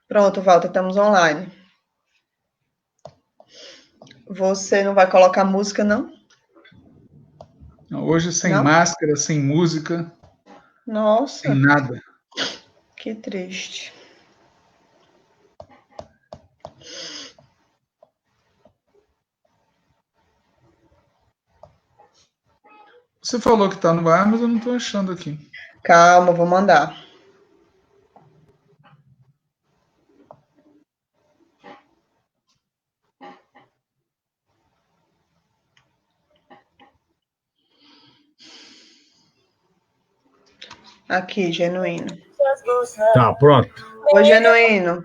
Pronto, Walter, estamos online. Você não vai colocar música, não? Hoje sem Não? máscara, sem música, Nossa, sem nada. que triste. Você falou que está no ar, mas eu não estou achando aqui. Calma, vou mandar. Aqui, Genuíno. Tá, pronto. Oi, Genuíno.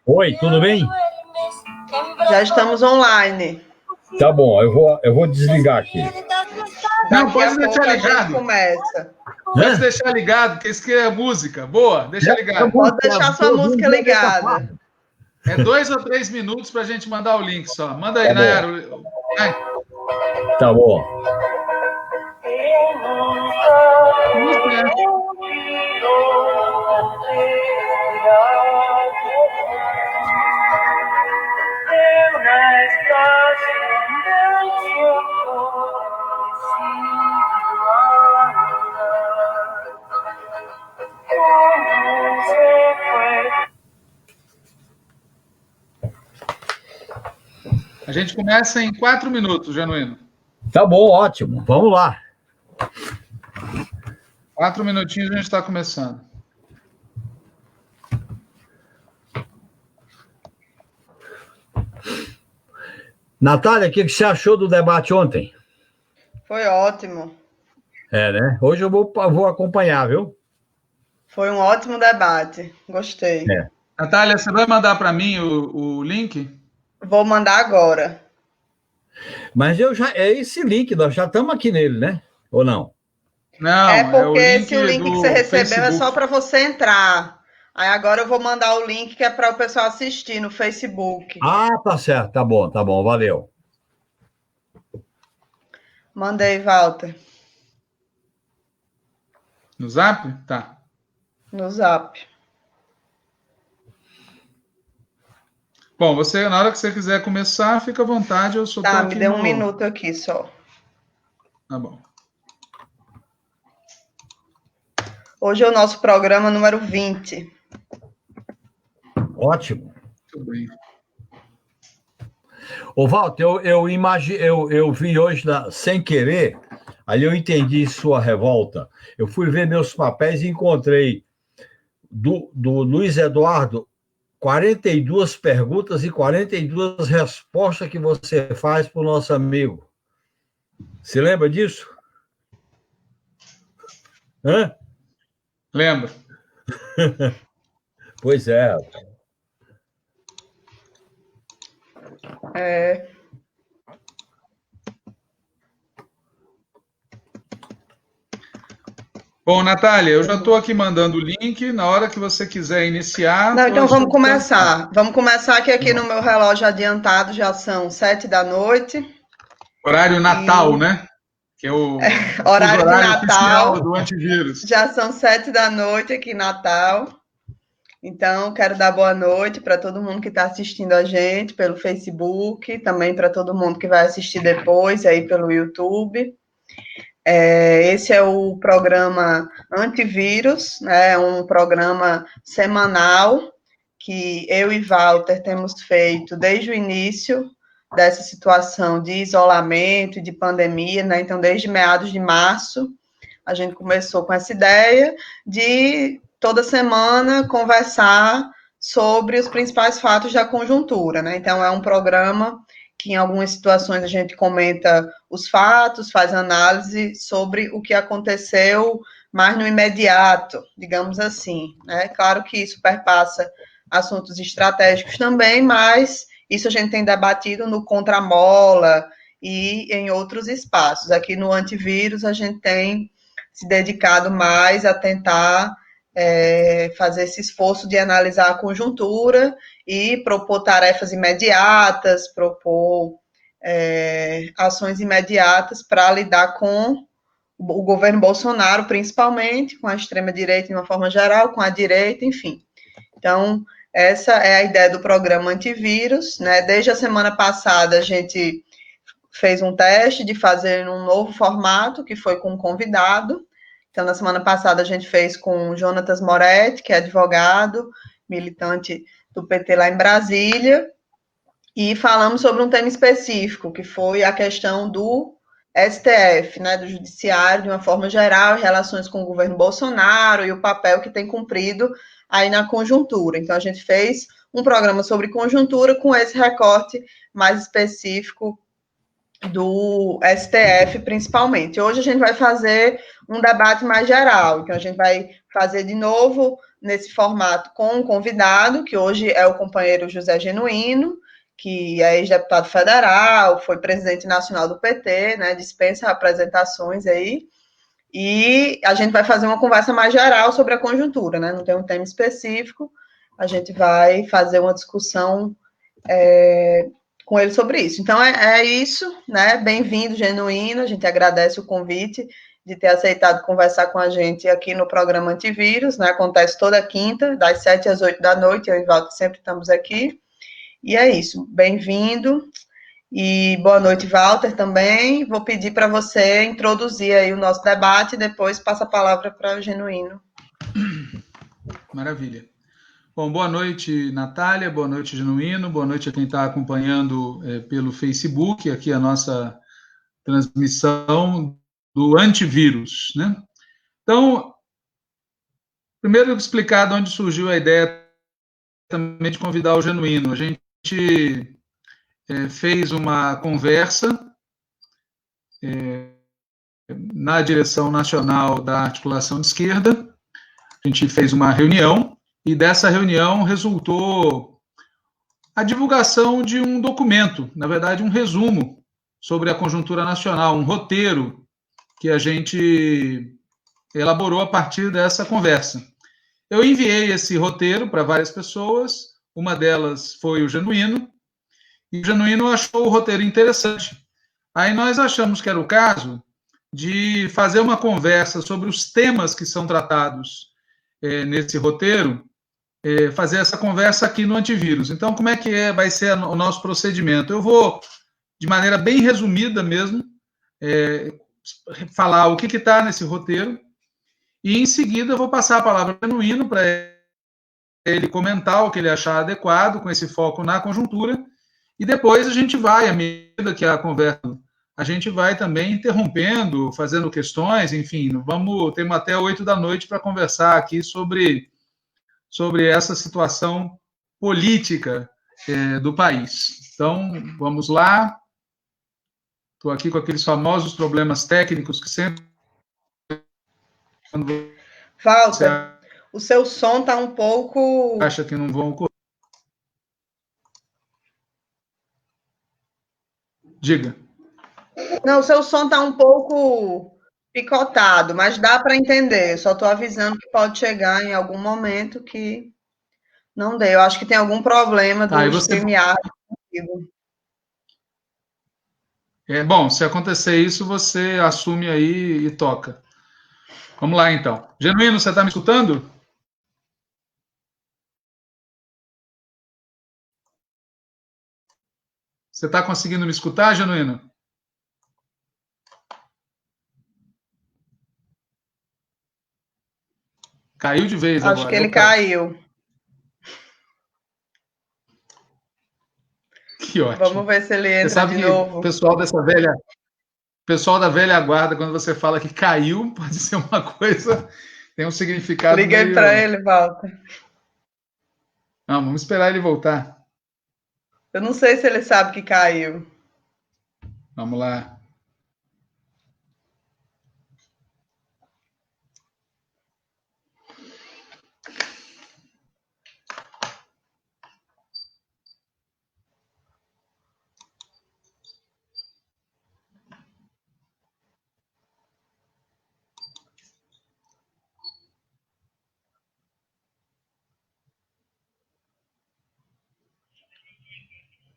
Oi, tudo bem? Já estamos online. Tá bom, eu vou desligar aqui. Não, Daqui pode a pouco deixar a gente ligado. começa. Pode deixar ligado, porque isso aqui é música. Boa, deixa ligado. Pode deixar sua música ligada. É 2 ou 3 minutos para a gente mandar o link só. Manda aí, Tá bom. Nayara. Vai. Tá bom. A gente começa em 4 minutos, Genuíno. Tá bom, ótimo. Vamos lá. 4 minutinhos a gente está começando. Natália, o que você achou do debate ontem? Foi ótimo. É, né? Hoje eu vou acompanhar, viu? Foi um ótimo debate. Gostei. É. Natália, você vai mandar para mim o link? Vou mandar agora. Mas é esse link, nós já estamos aqui nele, né? Ou não? Não, é porque o se o link que você recebeu Facebook. É só para você entrar. Aí agora eu vou mandar o link que é para o pessoal assistir no Facebook. Ah, tá certo. Tá bom, valeu. Mandei, Walter. No Zap? Tá. No Zap. Bom, você, na hora que você quiser começar, fica à vontade, eu só tô aqui me dê um minuto aqui só. Tá bom. Hoje é o nosso programa número 20. Ótimo. Tudo bem. Ô, Walter, eu vi hoje, sem querer, aí eu entendi sua revolta. Eu fui ver meus papéis e encontrei do Luiz Eduardo 42 perguntas e 42 respostas que você faz para o nosso amigo. Você lembra disso? Hã? Lembro. Pois é. Bom, Natália, eu já estou aqui mandando o link. Na hora que você quiser iniciar... Não, então vamos começar. Vamos começar que aqui no meu relógio adiantado já são 7 da noite. Horário Natal, né? Que é o horário de Natal do antivírus. Já são 7 da noite aqui em Natal. Então, quero dar boa noite para todo mundo que está assistindo a gente pelo Facebook, também para todo mundo que vai assistir depois aí pelo YouTube. Esse é o programa Antivírus, né? Um programa semanal que eu e Walter temos feito desde o início dessa situação de isolamento e de pandemia, né? Então, desde meados de março, a gente começou com essa ideia de toda semana conversar sobre os principais fatos da conjuntura, né? Então, é um programa que em algumas situações a gente comenta os fatos, faz análise sobre o que aconteceu mais no imediato, digamos assim, né? Claro que isso perpassa assuntos estratégicos também, mas isso a gente tem debatido no Contramola e em outros espaços. Aqui no Antivírus a gente tem se dedicado mais a tentar fazer esse esforço de analisar a conjuntura e propor tarefas imediatas, propor ações imediatas para lidar com o governo Bolsonaro, principalmente, com a extrema-direita de uma forma geral, com a direita, enfim. Então, Essa é a ideia do programa antivírus, né? Desde a semana passada, a gente fez um teste de fazer um novo formato, que foi com um convidado. Então, na semana passada, a gente fez com o Jonatas Moretti, que é advogado, militante do PT lá em Brasília, e falamos sobre um tema específico, que foi a questão do STF, né, do Judiciário, de uma forma geral, em relações com o governo Bolsonaro e o papel que tem cumprido aí na conjuntura. Então, a gente fez um programa sobre conjuntura com esse recorte mais específico do STF, principalmente. Hoje a gente vai fazer um debate mais geral, então a gente vai fazer de novo nesse formato com um convidado, que hoje é o companheiro José Genuíno, que é ex-deputado federal, foi presidente nacional do PT, né, dispensa apresentações aí, e a gente vai fazer uma conversa mais geral sobre a conjuntura, né, não tem um tema específico, a gente vai fazer uma discussão com ele sobre isso. Então é isso, né? Bem-vindo, Genuíno. A gente agradece o convite de ter aceitado conversar com a gente aqui no programa Antivírus, né? Acontece toda quinta, das 7 às 8 da noite. Eu e o Walter sempre estamos aqui. E é isso. Bem-vindo. E boa noite, Walter, também. Vou pedir para você introduzir aí o nosso debate e depois passa a palavra para o Genuíno. Maravilha. Bom, boa noite, Natália, boa noite, Genuíno, boa noite a quem está acompanhando pelo Facebook, aqui a nossa transmissão do antivírus, né? Então, primeiro explicar de onde surgiu a ideia também de convidar o Genuíno. A gente fez uma conversa na direção nacional da articulação de esquerda, a gente fez uma reunião, e dessa reunião resultou a divulgação de um documento, na verdade, um resumo sobre a conjuntura nacional, um roteiro que a gente elaborou a partir dessa conversa. Eu enviei esse roteiro para várias pessoas, uma delas foi o Genuíno, e o Genuíno achou o roteiro interessante. Aí nós achamos que era o caso de fazer uma conversa sobre os temas que são tratados nesse roteiro, fazer essa conversa aqui no Antivírus. Então, como é que vai ser o nosso procedimento? Eu vou, de maneira bem resumida mesmo, falar o que está nesse roteiro, e em seguida eu vou passar a palavra para o Genuíno para ele comentar o que ele achar adequado, com esse foco na conjuntura, e depois a gente vai, à medida que a conversa, a gente vai também interrompendo, fazendo questões, enfim, temos até 8 da noite para conversar aqui sobre essa situação política do país. Então, vamos lá. Estou aqui com aqueles famosos problemas técnicos que sempre... Walter, o seu som está um pouco... Acha que não vão ocorrer. Diga. Não, o seu som está um pouco picotado, mas dá para entender. Só estou avisando que pode chegar em algum momento que não dê. Eu acho que tem algum problema do StreamYard. Bom, se acontecer isso, você assume aí e toca. Vamos lá, então. Genuíno, você está me escutando? Você está conseguindo me escutar, Genuíno? Caiu de vez agora. Acho que ele caiu. Que ótimo. Vamos ver se ele entra você sabe de que novo. O pessoal da velha guarda, quando você fala que caiu, pode ser uma coisa, tem um significado Liguei meio... para ele, Walter. Não, vamos esperar ele voltar. Eu não sei se ele sabe que caiu. Vamos lá.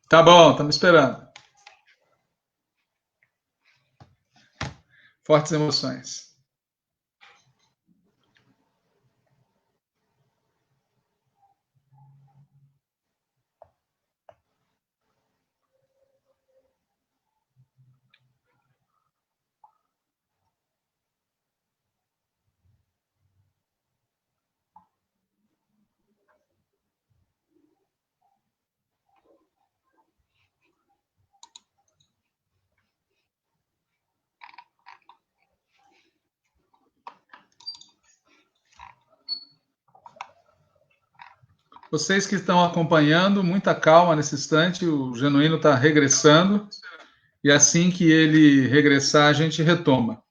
Tá bom, estamos esperando. Fortes emoções. Vocês que estão acompanhando, muita calma nesse instante, o Genuíno está regressando, e assim que ele regressar, a gente retoma.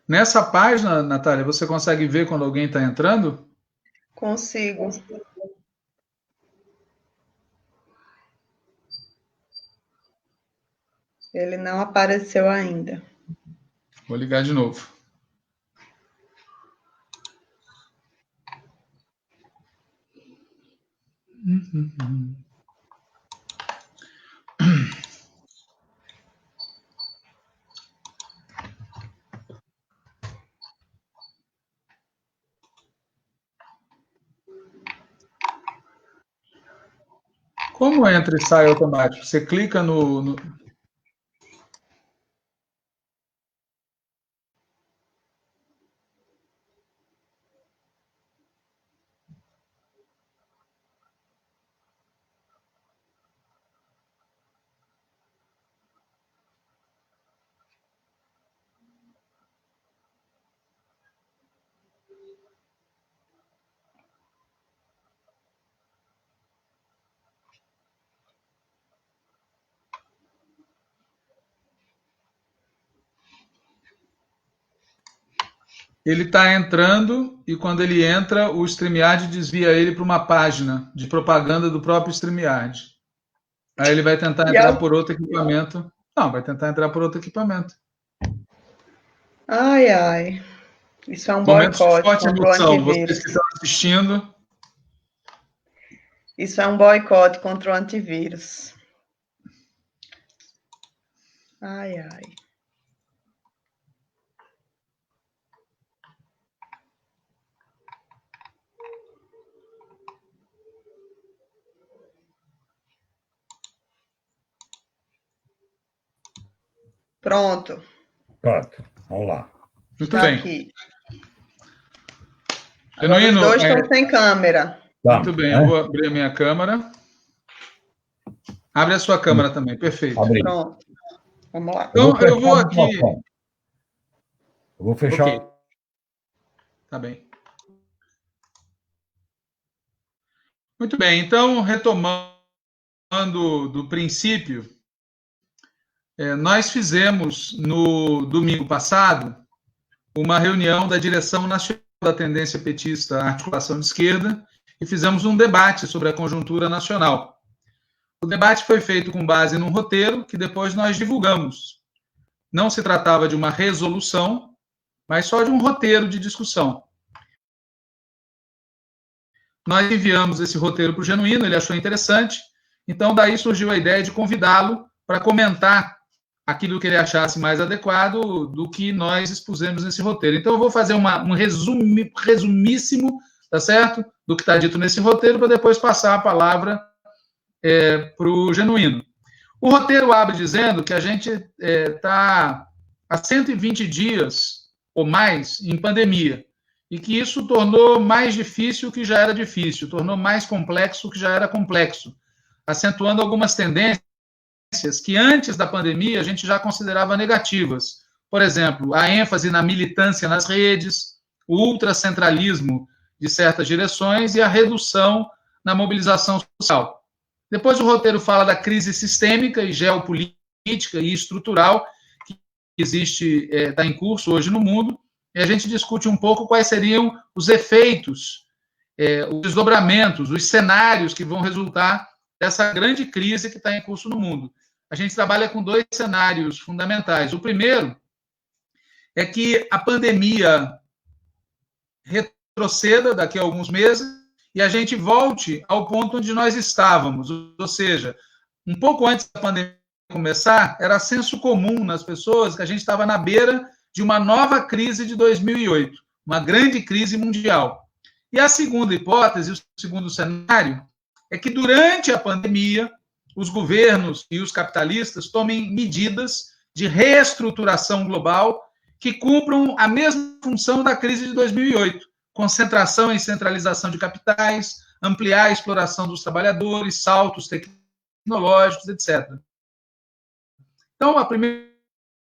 Nessa página, Natália, você consegue ver quando alguém está entrando? Consigo. Ele não apareceu ainda. Vou ligar de novo. Como entra e sai automático? Você clica no... Ele está entrando e quando ele entra, o StreamYard desvia ele para uma página de propaganda do próprio StreamYard. Aí ele vai tentar entrar por outro equipamento. Não, vai tentar entrar por outro equipamento. Ai, ai. Isso é um Momentos de boicote forte contra o emoção. antivírus. Vocês que estão assistindo. Isso é um boicote contra o antivírus. Ai, ai. Pronto. Pronto, vamos lá. Muito Está bem. aqui. Genuíno, Os dois estão sem câmera. Tá, muito bem, eu vou abrir a minha câmera. Abre a sua câmera também, perfeito. Abri. Pronto. Vamos lá. Então, eu vou aqui... Eu vou fechar. Ok. Tá bem. Muito bem, então, retomando do princípio, nós fizemos no domingo passado uma reunião da direção nacional da tendência petista Articulação de Esquerda e fizemos um debate sobre a conjuntura nacional. O debate foi feito com base num roteiro que depois nós divulgamos. Não se tratava de uma resolução, mas só de um roteiro de discussão. Nós enviamos esse roteiro para o Genuíno, ele achou interessante, então daí surgiu a ideia de convidá-lo para comentar aquilo que ele achasse mais adequado do que nós expusemos nesse roteiro. Então eu vou fazer um resumíssimo, tá certo? Do que está dito nesse roteiro, para depois passar a palavra para o Genuíno. O roteiro abre dizendo que a gente está há 120 dias ou mais em pandemia, e que isso tornou mais difícil o que já era difícil, tornou mais complexo o que já era complexo, acentuando algumas tendências que antes da pandemia a gente já considerava negativas. Por exemplo, a ênfase na militância nas redes, o ultracentralismo de certas direções e a redução na mobilização social. Depois o roteiro fala da crise sistêmica e geopolítica e estrutural que existe, está em curso hoje no mundo, e a gente discute um pouco quais seriam os efeitos, os desdobramentos, os cenários que vão resultar dessa grande crise que está em curso no mundo. A gente trabalha com dois cenários fundamentais. O primeiro é que a pandemia retroceda daqui a alguns meses e a gente volte ao ponto onde nós estávamos. Ou seja, um pouco antes da pandemia começar, era senso comum nas pessoas que a gente estava na beira de uma nova crise de 2008, uma grande crise mundial. E a segunda hipótese, o segundo cenário, é que durante a pandemia, os governos e os capitalistas tomem medidas de reestruturação global que cumpram a mesma função da crise de 2008, concentração e centralização de capitais, ampliar a exploração dos trabalhadores, saltos tecnológicos, etc. Então, a primeira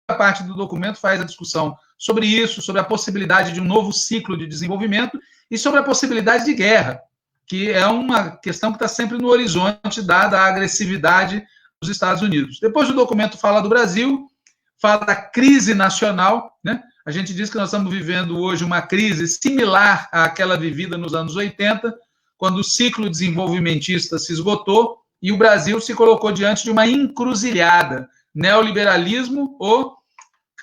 parte do documento faz a discussão sobre isso, sobre a possibilidade de um novo ciclo de desenvolvimento e sobre a possibilidade de guerra, que é uma questão que está sempre no horizonte, dada a agressividade dos Estados Unidos. Depois o documento fala do Brasil, fala da crise nacional, né? A gente diz que nós estamos vivendo hoje uma crise similar àquela vivida nos anos 80, quando o ciclo desenvolvimentista se esgotou e o Brasil se colocou diante de uma encruzilhada, neoliberalismo ou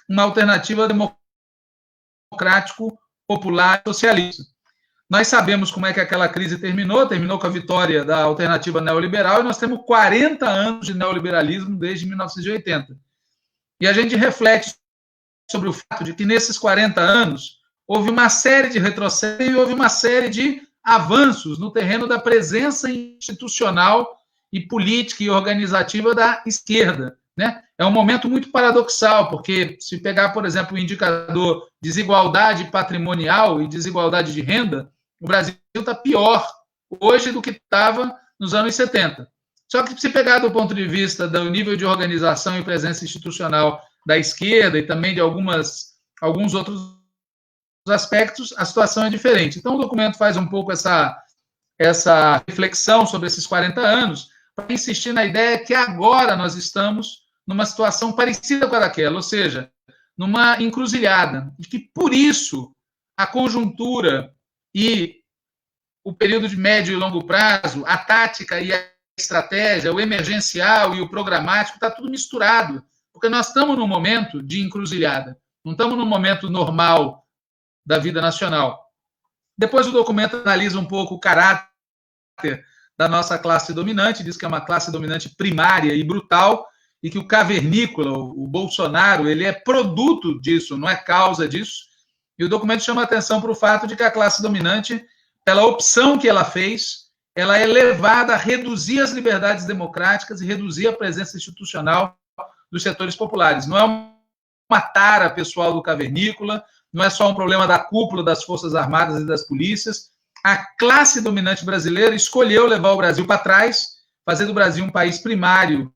uma alternativa democrático, popular, socialista. Nós sabemos como é que aquela crise terminou com a vitória da alternativa neoliberal, e nós temos 40 anos de neoliberalismo desde 1980. E a gente reflete sobre o fato de que nesses 40 anos houve uma série de retrocessos e houve uma série de avanços no terreno da presença institucional e política e organizativa da esquerda, né? É um momento muito paradoxal, porque se pegar, por exemplo, o indicador desigualdade patrimonial e desigualdade de renda, o Brasil está pior hoje do que estava nos anos 70. Só que se pegar do ponto de vista do nível de organização e presença institucional da esquerda e também de alguns outros aspectos, a situação é diferente. Então, o documento faz um pouco essa reflexão sobre esses 40 anos, para insistir na ideia que agora nós estamos numa situação parecida com aquela, ou seja, numa encruzilhada, e que, por isso, a conjuntura e o período de médio e longo prazo, a tática e a estratégia, o emergencial e o programático, está tudo misturado, porque nós estamos num momento de encruzilhada, não estamos num momento normal da vida nacional. Depois o documento analisa um pouco o caráter da nossa classe dominante, diz que é uma classe dominante primária e brutal, e que o cavernícola, o Bolsonaro, ele é produto disso, não é causa disso. E o documento chama a atenção para o fato de que a classe dominante, pela opção que ela fez, ela é levada a reduzir as liberdades democráticas e reduzir a presença institucional dos setores populares. Não é uma tara pessoal do cavernícola, não é só um problema da cúpula das Forças Armadas e das polícias. A classe dominante brasileira escolheu levar o Brasil para trás, fazer do Brasil um país primário,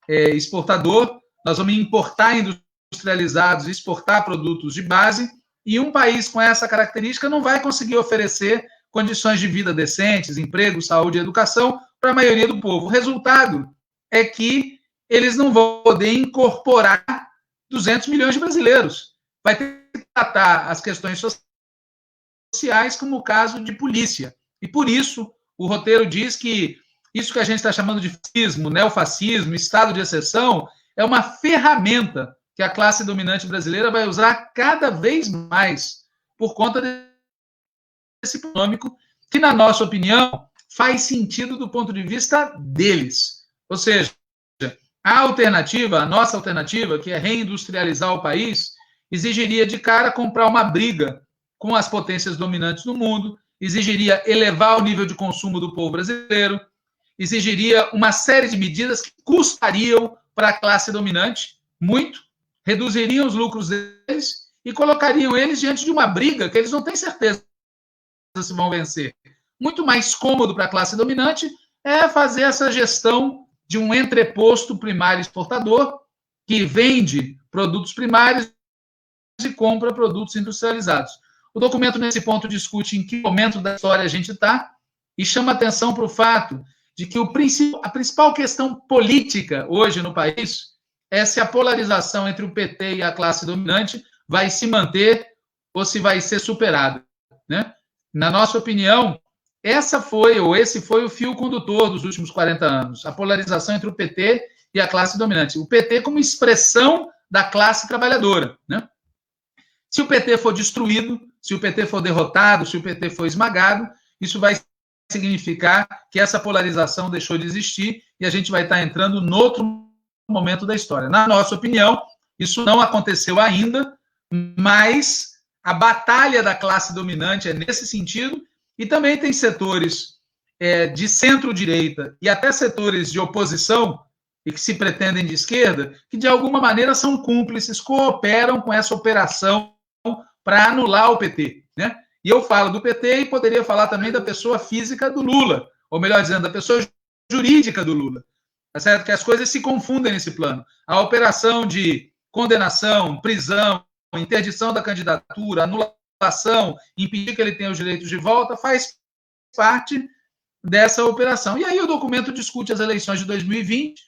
exportador. Nós vamos importar industrializados, exportar produtos de base, e um país com essa característica não vai conseguir oferecer condições de vida decentes, emprego, saúde e educação para a maioria do povo. O resultado é que eles não vão poder incorporar 200 milhões de brasileiros. Vai ter que tratar as questões sociais como o caso de polícia. E por isso, o roteiro diz que isso que a gente está chamando de fascismo, neofascismo, estado de exceção, é uma ferramenta que a classe dominante brasileira vai usar cada vez mais por conta desse econômico, que, na nossa opinião, faz sentido do ponto de vista deles. Ou seja, a nossa alternativa, que é reindustrializar o país, exigiria de cara comprar uma briga com as potências dominantes no mundo, exigiria elevar o nível de consumo do povo brasileiro, exigiria uma série de medidas que custariam para a classe dominante muito, reduziriam os lucros deles e colocariam eles diante de uma briga que eles não têm certeza se vão vencer. Muito mais cômodo para a classe dominante é fazer essa gestão de um entreposto primário exportador que vende produtos primários e compra produtos industrializados. O documento, nesse ponto, discute em que momento da história a gente está e chama atenção para o fato de que a principal questão política hoje no país é se a polarização entre o PT e a classe dominante vai se manter ou se vai ser superada, né? Na nossa opinião, esse foi o fio condutor dos últimos 40 anos, a polarização entre o PT e a classe dominante. O PT como expressão da classe trabalhadora, né? Se o PT for destruído, se o PT for derrotado, se o PT for esmagado, isso vai significar que essa polarização deixou de existir e a gente vai estar entrando em outro momento da história. Na nossa opinião, isso não aconteceu ainda, mas a batalha da classe dominante é nesse sentido, e também tem setores de centro-direita e até setores de oposição, e que se pretendem de esquerda, que de alguma maneira são cúmplices, cooperam com essa operação para anular o PT, né? E eu falo do PT e poderia falar também da pessoa física do Lula, ou melhor dizendo, da pessoa jurídica do Lula. Tá certo? Que as coisas se confundem nesse plano. A operação de condenação, prisão, interdição da candidatura, anulação, impedir que ele tenha os direitos de volta, faz parte dessa operação. E aí o documento discute as eleições de 2020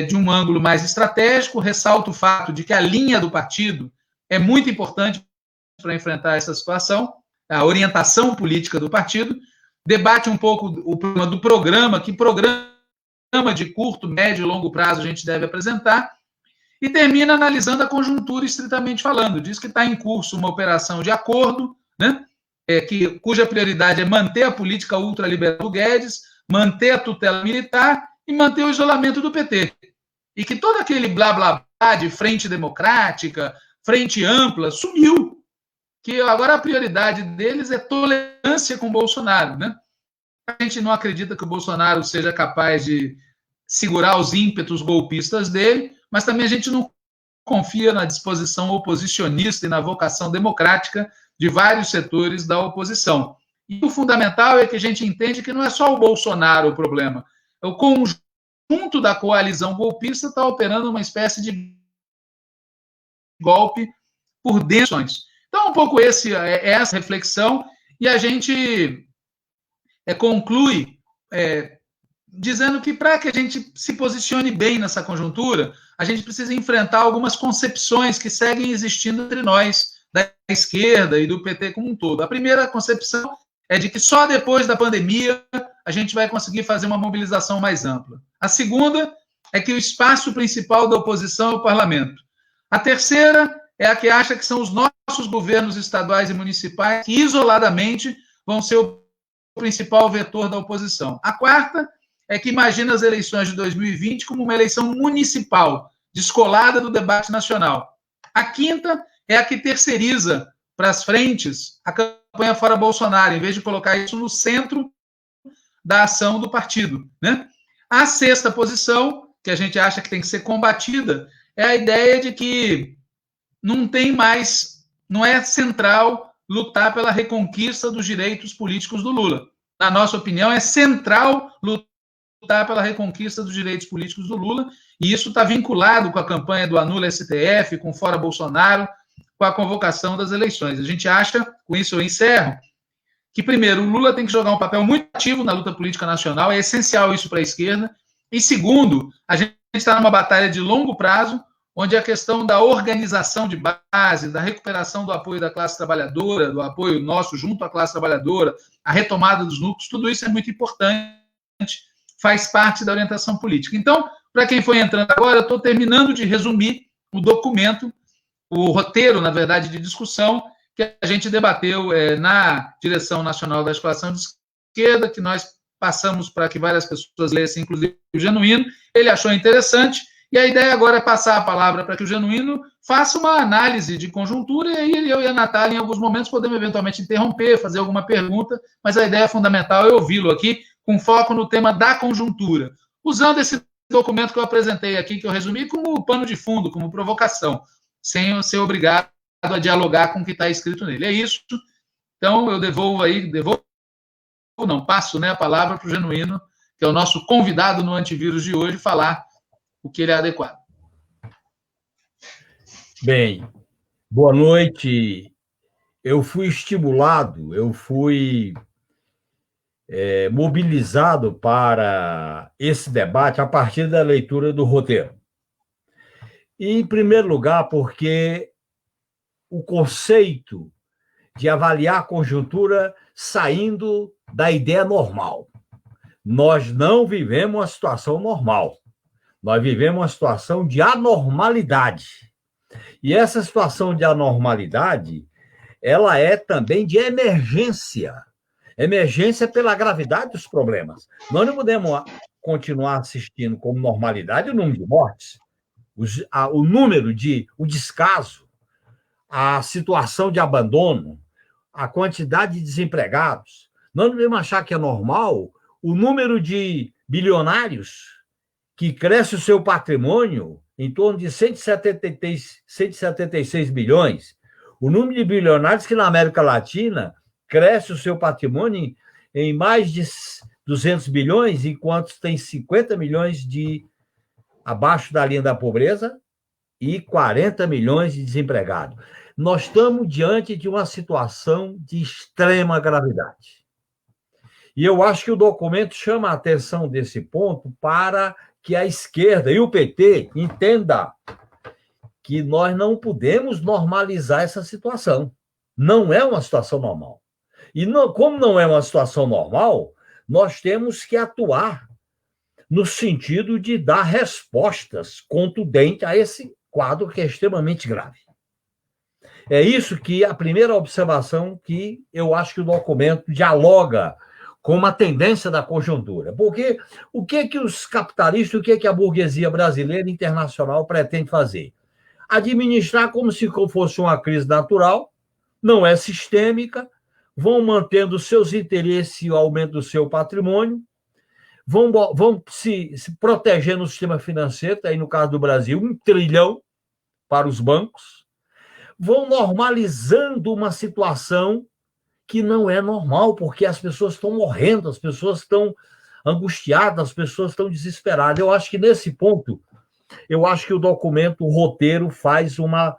de um ângulo mais estratégico, ressalta o fato de que a linha do partido é muito importante para enfrentar essa situação, a orientação política do partido, debate um pouco o problema do programa, que programa de curto, médio e longo prazo a gente deve apresentar, e termina analisando a conjuntura estritamente falando. Diz que está em curso uma operação de acordo, né, cuja prioridade é manter a política ultraliberal do Guedes, manter a tutela militar e manter o isolamento do PT. E que todo aquele blá blá blá de frente democrática, frente ampla, sumiu. Que agora a prioridade deles é tolerância com Bolsonaro, né? A gente não acredita que o Bolsonaro seja capaz de segurar os ímpetos golpistas dele, mas também a gente não confia na disposição oposicionista e na vocação democrática de vários setores da oposição. E o fundamental é que a gente entende que não é só o Bolsonaro o problema, é o conjunto da coalizão golpista está operando uma espécie de golpe por dentro. Então, um pouco essa reflexão, e a gente conclui dizendo que para que a gente se posicione bem nessa conjuntura, a gente precisa enfrentar algumas concepções que seguem existindo entre nós, da esquerda e do PT como um todo. A primeira concepção é de que só depois da pandemia a gente vai conseguir fazer uma mobilização mais ampla. A segunda é que o espaço principal da oposição é o parlamento. A terceira é a que acha que são os nossos governos estaduais e municipais que, isoladamente, vão ser o principal vetor da oposição. A quarta é que imagina as eleições de 2020 como uma eleição municipal, descolada do debate nacional. A quinta é a que terceiriza para as frentes a campanha fora Bolsonaro, em vez de colocar isso no centro da ação do partido, né? A sexta posição, que a gente acha que tem que ser combatida, é a ideia de que não é central lutar pela reconquista dos direitos políticos do Lula. Na nossa opinião, é central lutar pela reconquista dos direitos políticos do Lula, e isso está vinculado com a campanha do Anula STF, com Fora Bolsonaro, com a convocação das eleições. A gente acha, com isso eu encerro, que, primeiro, o Lula tem que jogar um papel muito ativo na luta política nacional, é essencial isso para a esquerda, e, segundo, a gente está numa batalha de longo prazo, onde a questão da organização de base, da recuperação do apoio da classe trabalhadora, do apoio nosso junto à classe trabalhadora, a retomada dos núcleos, tudo isso é muito importante, faz parte da orientação política. Então, para quem foi entrando agora, eu estou terminando de resumir o documento, o roteiro, na verdade, de discussão que a gente debateu na Direção Nacional da Articulação de Esquerda, que nós passamos para que várias pessoas lessem, inclusive o Genuíno. Ele achou interessante, e a ideia agora é passar a palavra para que o Genuíno faça uma análise de conjuntura, e aí eu e a Natália, em alguns momentos, podemos eventualmente interromper, fazer alguma pergunta, mas a ideia fundamental é ouvi-lo aqui, com foco no tema da conjuntura, usando esse documento que eu apresentei aqui, que eu resumi, como pano de fundo, como provocação, sem ser obrigado a dialogar com o que está escrito nele. É isso. Então, eu passo a palavra para o Genuíno, que é o nosso convidado no Antivírus de hoje, falar o que ele é adequado. Bem, boa noite. Eu fui estimulado, mobilizado para esse debate a partir da leitura do roteiro. E, em primeiro lugar, porque o conceito de avaliar a conjuntura saindo da ideia normal. Nós não vivemos uma situação normal. Nós vivemos uma situação de anormalidade. E essa situação de anormalidade, ela é também de emergência. Emergência pela gravidade dos problemas. Nós não podemos continuar assistindo como normalidade o número de mortes, o descaso, a situação de abandono, a quantidade de desempregados. Nós não devemos achar que é normal o número de bilionários que cresce o seu patrimônio em torno de 176 bilhões. O número de bilionários que na América Latina cresce o seu patrimônio em mais de 200 bilhões, enquanto tem 50 milhões abaixo da linha da pobreza e 40 milhões de desempregados. Nós estamos diante de uma situação de extrema gravidade. E eu acho que o documento chama a atenção desse ponto para que a esquerda e o PT entendam que nós não podemos normalizar essa situação. Não é uma situação normal. E como não é uma situação normal, nós temos que atuar no sentido de dar respostas contundentes a esse quadro que é extremamente grave. É isso que a primeira observação que eu acho que o documento dialoga com uma tendência da conjuntura. Porque o que os capitalistas, o que a burguesia brasileira e internacional pretende fazer? Administrar como se fosse uma crise natural, não é sistêmica, vão mantendo seus interesses e o aumento do seu patrimônio, vão se protegendo no sistema financeiro, aí no caso do Brasil, 1 trilhão para os bancos, vão normalizando uma situação que não é normal, porque as pessoas estão morrendo, as pessoas estão angustiadas, as pessoas estão desesperadas. Eu acho que nesse ponto, eu acho que o documento, o roteiro, faz uma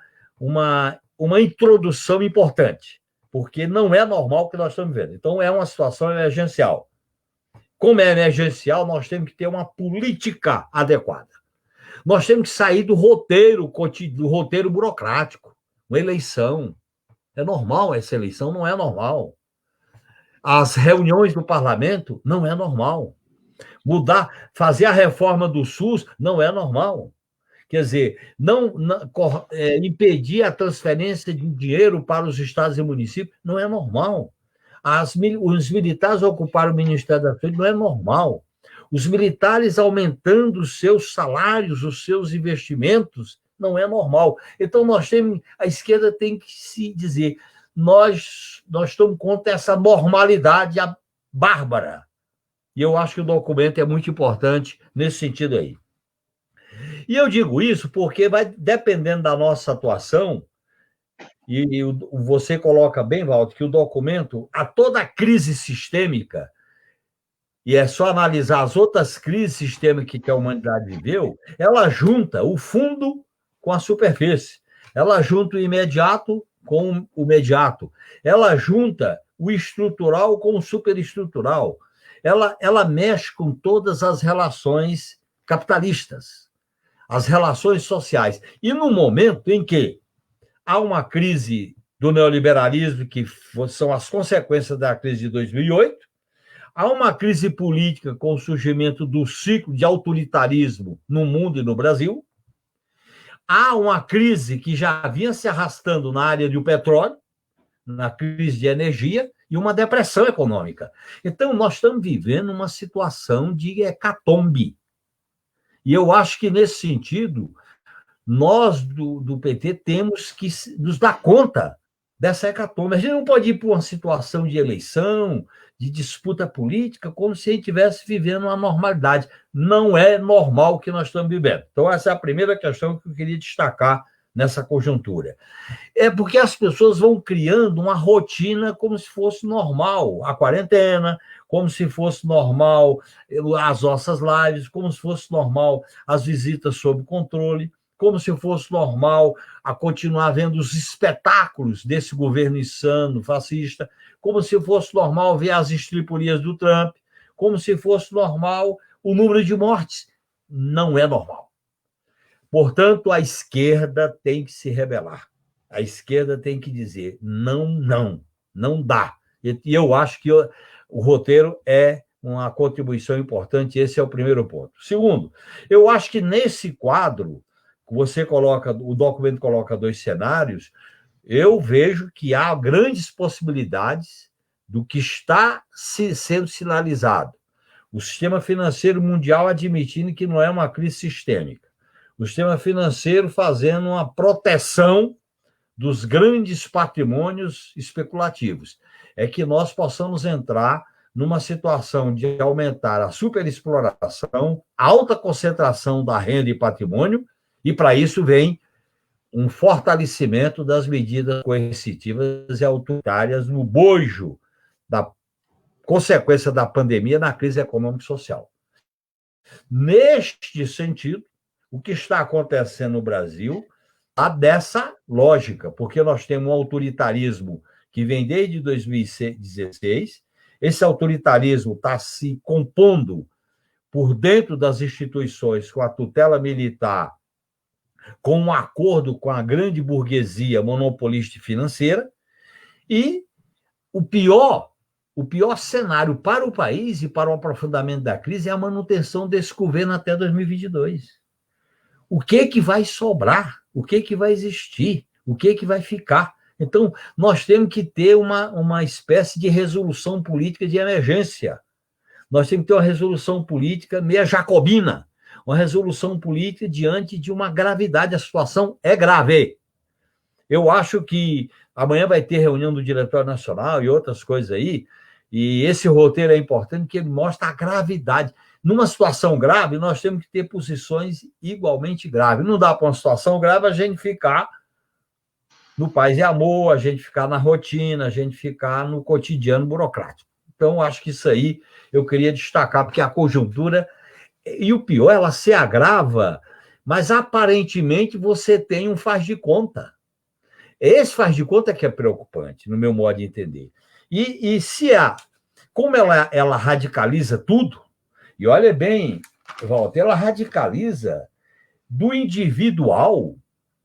introdução importante, porque não é normal o que nós estamos vendo. Então, é uma situação emergencial. Como é emergencial, nós temos que ter uma política adequada. Nós temos que sair do roteiro burocrático. Uma eleição. É normal essa eleição? Não é normal. As reuniões do parlamento? Não é normal. Fazer a reforma do SUS? Não é normal. Quer dizer, impedir a transferência de dinheiro para os estados e municípios? Não é normal. Os militares ocuparam o Ministério da Saúde? Não é normal. Os militares aumentando os seus salários, os seus investimentos? Não é normal. Então, a esquerda tem que se dizer, nós estamos contra essa normalidade bárbara. E eu acho que o documento é muito importante nesse sentido aí. E eu digo isso porque vai dependendo da nossa atuação, e você coloca bem, Walter, que o documento, a toda a crise sistêmica, e é só analisar as outras crises sistêmicas que a humanidade viveu, ela junta o fundo com a superfície. Ela junta o imediato com o mediato. Ela junta o estrutural com o superestrutural. Ela mexe com todas as relações capitalistas, as relações sociais. E no momento em que há uma crise do neoliberalismo, que são as consequências da crise de 2008, há uma crise política com o surgimento do ciclo de autoritarismo no mundo e no Brasil, há uma crise que já vinha se arrastando na área do petróleo, na crise de energia, e uma depressão econômica. Então, nós estamos vivendo uma situação de hecatombe. E eu acho que, nesse sentido, nós do PT temos que nos dar conta dessa hecatombe. A gente não pode ir para uma situação de eleição, de disputa política, como se a gente estivesse vivendo uma normalidade. Não é normal o que nós estamos vivendo. Então, essa é a primeira questão que eu queria destacar nessa conjuntura. É porque as pessoas vão criando uma rotina como se fosse normal. A quarentena, como se fosse normal as nossas lives, como se fosse normal as visitas sob controle, como se fosse normal a continuar vendo os espetáculos desse governo insano, fascista, como se fosse normal ver as estriporias do Trump, como se fosse normal o número de mortes. Não é normal. Portanto, a esquerda tem que se rebelar. A esquerda tem que dizer não dá. E eu acho que o roteiro é uma contribuição importante, esse é o primeiro ponto. Segundo, eu acho que nesse quadro, o documento coloca 2 cenários, eu vejo que há grandes possibilidades do que está sendo sinalizado. O sistema financeiro mundial admitindo que não é uma crise sistêmica. O sistema financeiro fazendo uma proteção dos grandes patrimônios especulativos. É que nós possamos entrar numa situação de aumentar a superexploração, alta concentração da renda e patrimônio, e para isso vem um fortalecimento das medidas coercitivas e autoritárias no bojo da consequência da pandemia na crise econômica e social. Neste sentido, o que está acontecendo no Brasil há dessa lógica, porque nós temos um autoritarismo que vem desde 2016, esse autoritarismo está se compondo por dentro das instituições com a tutela militar, com um acordo com a grande burguesia monopolista e financeira, e o pior cenário para o país e para o aprofundamento da crise é a manutenção desse governo até 2022. O que vai sobrar? O que vai existir? O que vai ficar? Então, nós temos que ter uma espécie de resolução política de emergência. Nós temos que ter uma resolução política meia jacobina, uma resolução política diante de uma gravidade. A situação é grave. Eu acho que amanhã vai ter reunião do Diretório Nacional e outras coisas aí, e esse roteiro é importante porque ele mostra a gravidade. Numa situação grave, nós temos que ter posições igualmente graves. Não dá para uma situação grave a gente ficar no paz e amor, a gente ficar na rotina, a gente ficar no cotidiano burocrático. Então, acho que isso aí eu queria destacar, porque a conjuntura, e o pior, ela se agrava, mas aparentemente você tem um faz de conta. Esse faz de conta que é preocupante, no meu modo de entender. E como ela radicaliza tudo, e olha bem, Walter, ela radicaliza do individual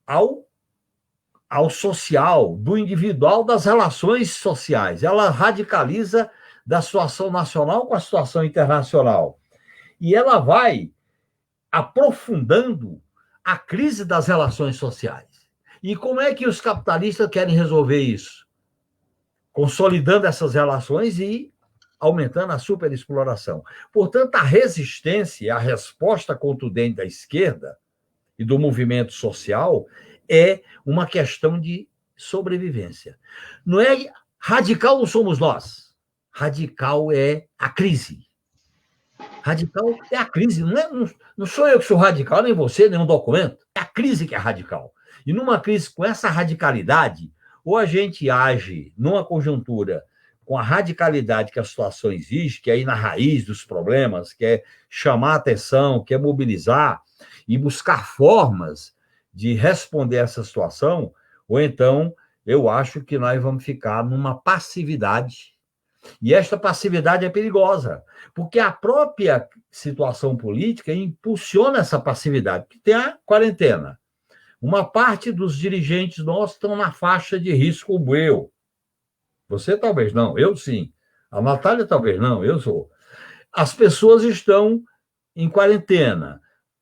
ao social, do individual das relações sociais. Ela radicaliza da situação nacional com a situação internacional. E ela vai aprofundando a crise das relações sociais. E como é que os capitalistas querem resolver isso? Consolidando essas relações e aumentando a superexploração. Portanto, a resistência, a resposta contundente da esquerda e do movimento social é uma questão de sobrevivência. Não é radical, não somos nós. Radical é a crise. Radical é a crise. Não sou eu que sou radical, nem você, nem um documento. É a crise que é radical. E numa crise com essa radicalidade, ou a gente age numa conjuntura com a radicalidade que a situação exige, que é ir na raiz dos problemas, que é chamar a atenção, que é mobilizar e buscar formas de responder a essa situação, ou então eu acho que nós vamos ficar numa passividade. E esta passividade é perigosa, porque a própria situação política impulsiona essa passividade, porque tem a quarentena. Uma parte dos dirigentes nossos estão na faixa de risco, como eu. Você talvez não, eu sim. A Natália talvez não, eu sou. As pessoas estão em quarentena.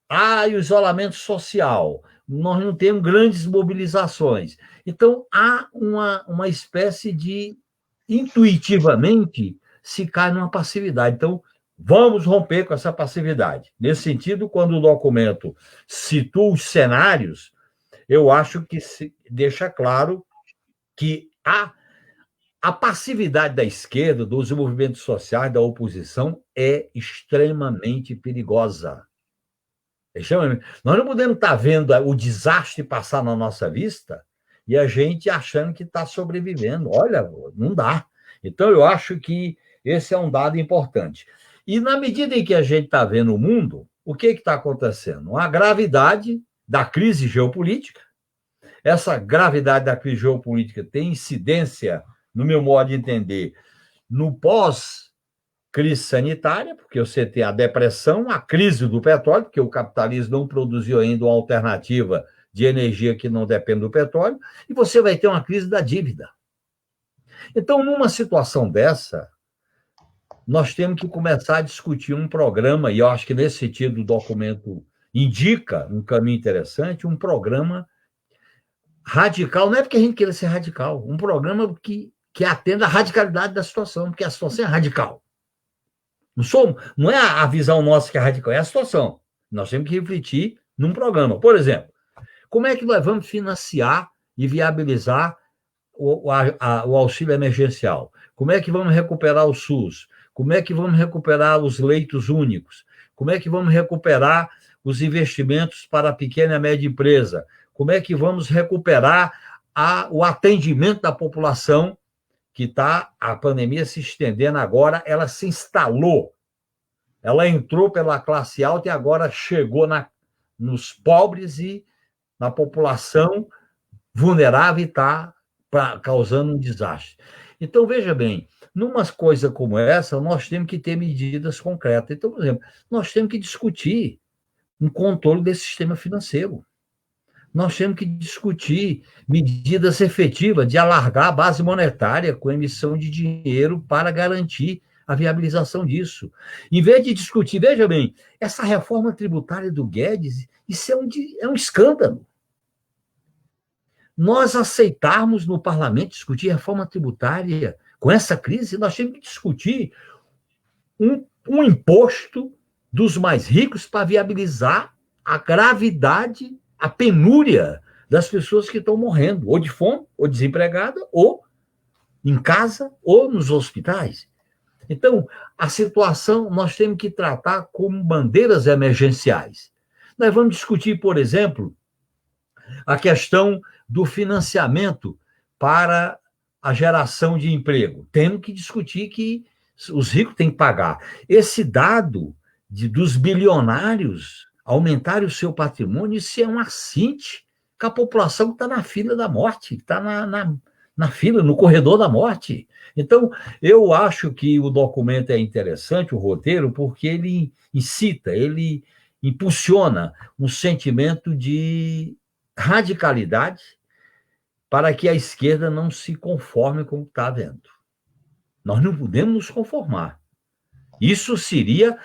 Há o isolamento social. Nós não temos grandes mobilizações. Então, há uma espécie de, intuitivamente, se cai numa passividade. Então, vamos romper com essa passividade. Nesse sentido, quando o documento situa os cenários, eu acho que deixa claro que a passividade da esquerda, dos movimentos sociais, da oposição, é extremamente perigosa. Nós não podemos estar vendo o desastre passar na nossa vista e a gente achando que está sobrevivendo. Olha, não dá. Então, eu acho que esse é um dado importante. E, na medida em que a gente está vendo o mundo, o que está acontecendo? A gravidade da crise geopolítica. Essa gravidade da crise geopolítica tem incidência, no meu modo de entender, no pós-crise sanitária, porque você tem a depressão, a crise do petróleo, porque o capitalismo não produziu ainda uma alternativa de energia que não depende do petróleo, e você vai ter uma crise da dívida. Então, numa situação dessa, nós temos que começar a discutir um programa, e eu acho que nesse sentido o documento indica um caminho interessante, um programa radical, não é porque a gente queira ser radical, um programa que atenda à radicalidade da situação, porque a situação é radical. Não é a visão nossa que é radical, é a situação. Nós temos que refletir num programa. Por exemplo, como é que nós vamos financiar e viabilizar o auxílio emergencial? Como é que vamos recuperar o SUS? Como é que vamos recuperar os leitos únicos? Como é que vamos recuperar os investimentos para a pequena e média empresa? Como é que vamos recuperar o atendimento da população que está a pandemia se estendendo agora? Ela se instalou, ela entrou pela classe alta e agora chegou nos pobres e na população vulnerável e está causando um desastre. Então, veja bem, numa coisa como essa, nós temos que ter medidas concretas. Então, por exemplo, nós temos que discutir um controle desse sistema financeiro. Nós temos que discutir medidas efetivas de alargar a base monetária com emissão de dinheiro para garantir a viabilização disso. Em vez de discutir, veja bem, essa reforma tributária do Guedes, isso é um escândalo. Nós aceitarmos no parlamento discutir reforma tributária com essa crise, nós temos que discutir um imposto dos mais ricos para viabilizar a gravidade, a penúria das pessoas que estão morrendo, ou de fome, ou desempregada, ou em casa, ou nos hospitais. Então, a situação nós temos que tratar como bandeiras emergenciais. Nós vamos discutir, por exemplo, a questão do financiamento para a geração de emprego. Temos que discutir que os ricos têm que pagar. Esse dado dos bilionários aumentarem o seu patrimônio, isso é um assinte com a população que está na fila da morte, que está na fila, no corredor da morte. Então, eu acho que o documento é interessante, o roteiro, porque ele incita, ele impulsiona um sentimento de radicalidade para que a esquerda não se conforme com o que está havendo. Nós não podemos nos conformar. Isso seria...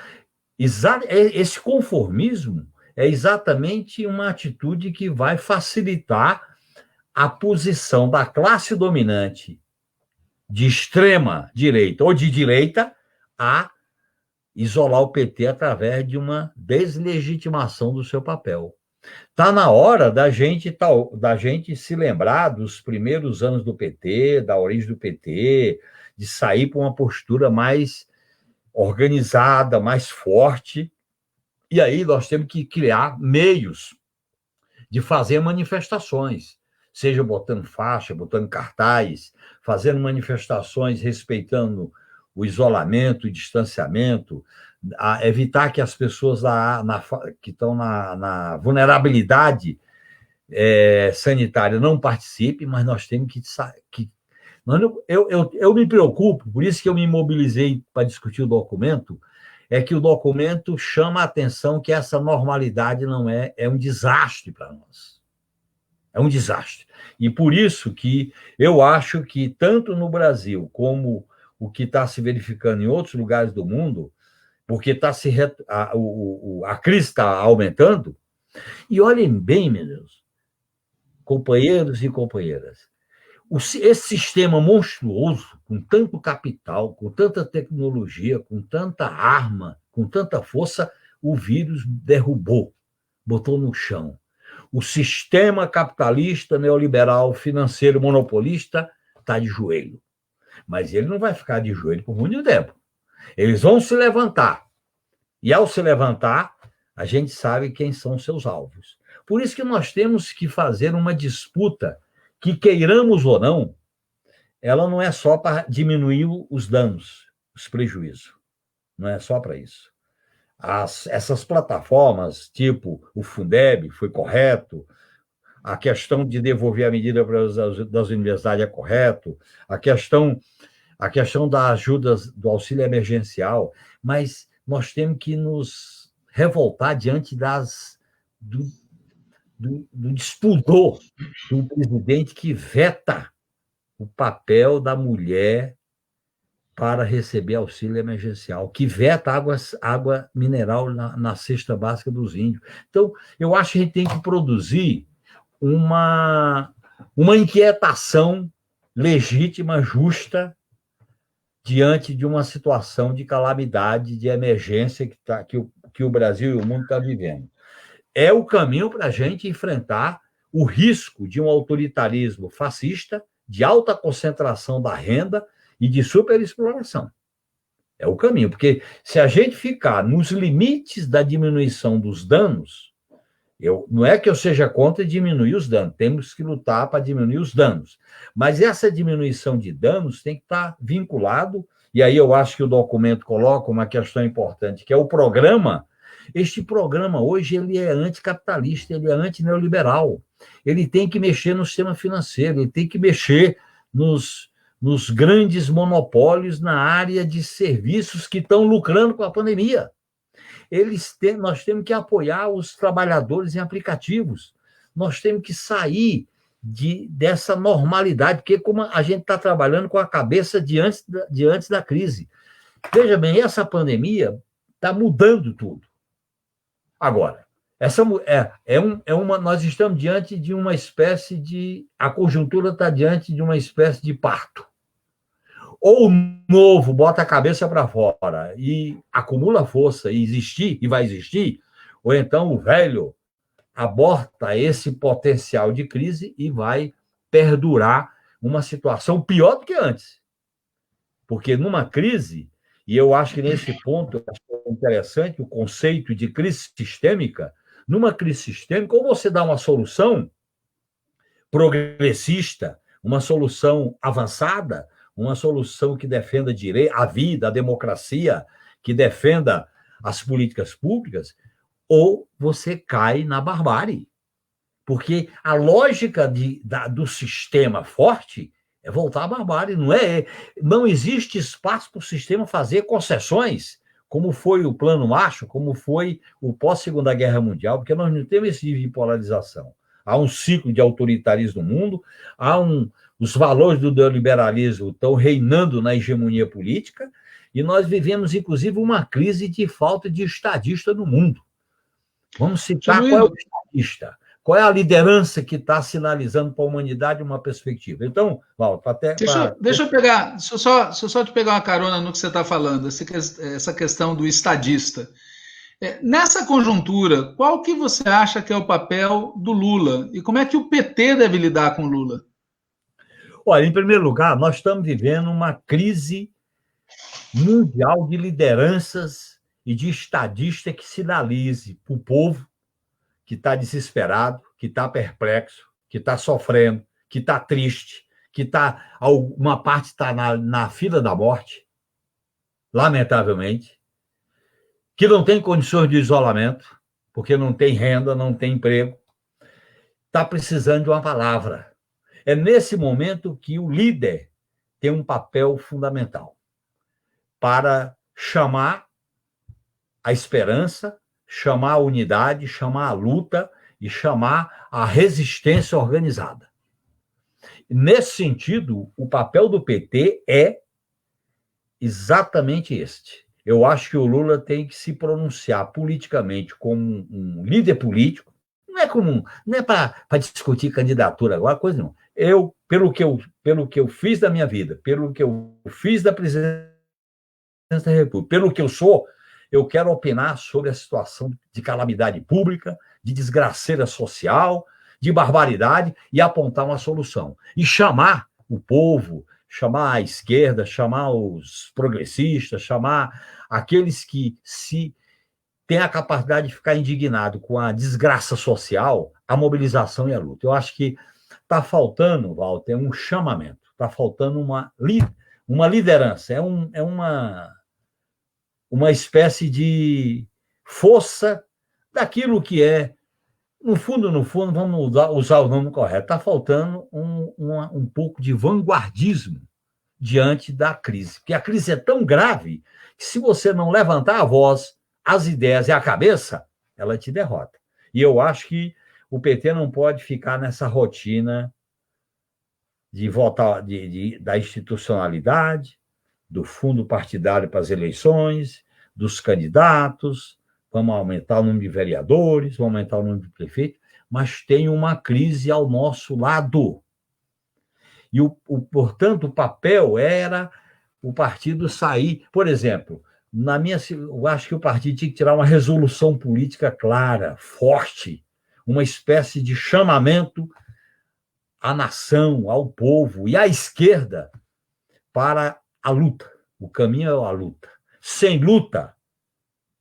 Esse conformismo é exatamente uma atitude que vai facilitar a posição da classe dominante de extrema direita ou de direita a isolar o PT através de uma deslegitimação do seu papel. Está na hora da gente se lembrar dos primeiros anos do PT, da origem do PT, de sair para uma postura mais organizada, mais forte. E aí nós temos que criar meios de fazer manifestações, seja botando faixa, botando cartaz, fazendo manifestações respeitando o isolamento, o distanciamento, evitar que as pessoas que estão na vulnerabilidade sanitária não participem, mas nós temos que eu me preocupo, por isso que eu me mobilizei para discutir o documento, é que o documento chama a atenção que essa normalidade não é um desastre para nós. É um desastre. E por isso que eu acho que, tanto no Brasil como o que está se verificando em outros lugares do mundo, porque a crise está aumentando, e olhem bem, meu Deus, companheiros e companheiras, esse sistema monstruoso, com tanto capital, com tanta tecnologia, com tanta arma, com tanta força, o vírus derrubou, botou no chão. O sistema capitalista, neoliberal, financeiro, monopolista, está de joelho. Mas ele não vai ficar de joelho por muito tempo. Eles vão se levantar. E, ao se levantar, a gente sabe quem são seus alvos. Por isso que nós temos que fazer uma disputa que, queiramos ou não, ela não é só para diminuir os danos, os prejuízos. Não é só para isso. Essas plataformas, tipo o Fundeb, foi correto, a questão de devolver a medida das universidades é correto, a questão da ajuda, do auxílio emergencial, mas nós temos que nos revoltar diante do despudor do presidente que veta o papel da mulher para receber auxílio emergencial, que veta água mineral na cesta básica dos índios. Então, eu acho que a gente tem que produzir uma inquietação legítima, justa, diante de uma situação de calamidade, de emergência que o Brasil e o mundo estão vivendo. É o caminho para a gente enfrentar o risco de um autoritarismo fascista, de alta concentração da renda e de superexploração. É o caminho, porque se a gente ficar nos limites da diminuição dos danos, não é que eu seja contra diminuir os danos, temos que lutar para diminuir os danos. Mas essa diminuição de danos tem que estar vinculado, e aí eu acho que o documento coloca uma questão importante, que é o programa. Este programa hoje ele é anticapitalista, ele é antineoliberal. Ele tem que mexer no sistema financeiro, ele tem que mexer nos grandes monopólios na área de serviços que estão lucrando com a pandemia. Nós temos que apoiar os trabalhadores em aplicativos. Nós temos que sair dessa normalidade, porque como a gente está trabalhando com a cabeça de antes da crise. Veja bem, essa pandemia está mudando tudo. Agora, nós estamos diante de uma espécie de... A conjuntura está diante de uma espécie de parto. Ou o novo bota a cabeça para fora e acumula força e vai existir, ou então o velho aborta esse potencial de crise e vai perdurar uma situação pior do que antes. Porque numa crise, e eu acho que nesse ponto é interessante o conceito de crise sistêmica, numa crise sistêmica, ou você dá uma solução progressista, uma solução avançada, uma solução que defenda a vida, a democracia, que defenda as políticas públicas, ou você cai na barbárie. Porque a lógica do sistema forte é voltar à barbárie. Não existe espaço para o sistema fazer concessões, como foi o Plano Marshall, como foi o pós-Segunda Guerra Mundial, porque nós não temos esse nível de polarização. Há um ciclo de autoritarismo no mundo, os valores do neoliberalismo estão reinando na hegemonia política, e nós vivemos, inclusive, uma crise de falta de estadista no mundo. Vamos citar qual é o estadista, qual é a liderança que está sinalizando para a humanidade uma perspectiva. Então, Walter, deixa eu só te pegar uma carona no que você está falando, essa questão do estadista. Nessa conjuntura, qual que você acha que é o papel do Lula? E como é que o PT deve lidar com o Lula? Olha, em primeiro lugar, nós estamos vivendo uma crise mundial de lideranças e de estadista que sinalize para o povo que está desesperado, que está perplexo, que está sofrendo, que está triste, que uma parte está na fila da morte, lamentavelmente, que não tem condições de isolamento, porque não tem renda, não tem emprego, está precisando de uma palavra. É nesse momento que o líder tem um papel fundamental para chamar a esperança, chamar a unidade, chamar a luta e chamar a resistência organizada. Nesse sentido, o papel do PT é exatamente este. Eu acho que o Lula tem que se pronunciar politicamente como um líder político, não é para discutir candidatura agora, coisa não. Pelo que eu fiz da minha vida, pelo que eu fiz da presidência da República, pelo que eu sou, eu quero opinar sobre a situação de calamidade pública, de desgraceira social, de barbaridade e apontar uma solução. E chamar o povo, chamar a esquerda, chamar os progressistas, chamar aqueles que têm a capacidade de ficar indignado com a desgraça social, a mobilização e a luta. Eu acho que está faltando, Walter, um chamamento, está faltando uma liderança, é uma espécie de força daquilo que é, no fundo, vamos usar o nome correto, está faltando um pouco de vanguardismo diante da crise. Porque a crise é tão grave que se você não levantar a voz, as ideias e a cabeça, ela te derrota. E eu acho que o PT não pode ficar nessa rotina de votar da institucionalidade, do fundo partidário para as eleições, dos candidatos, vamos aumentar o número de vereadores, vamos aumentar o número de prefeitos, mas tem uma crise ao nosso lado. E, portanto, o papel era o partido sair... Por exemplo, eu acho que o partido tinha que tirar uma resolução política clara, forte, uma espécie de chamamento à nação, ao povo e à esquerda para a luta. O caminho é a luta. Sem luta,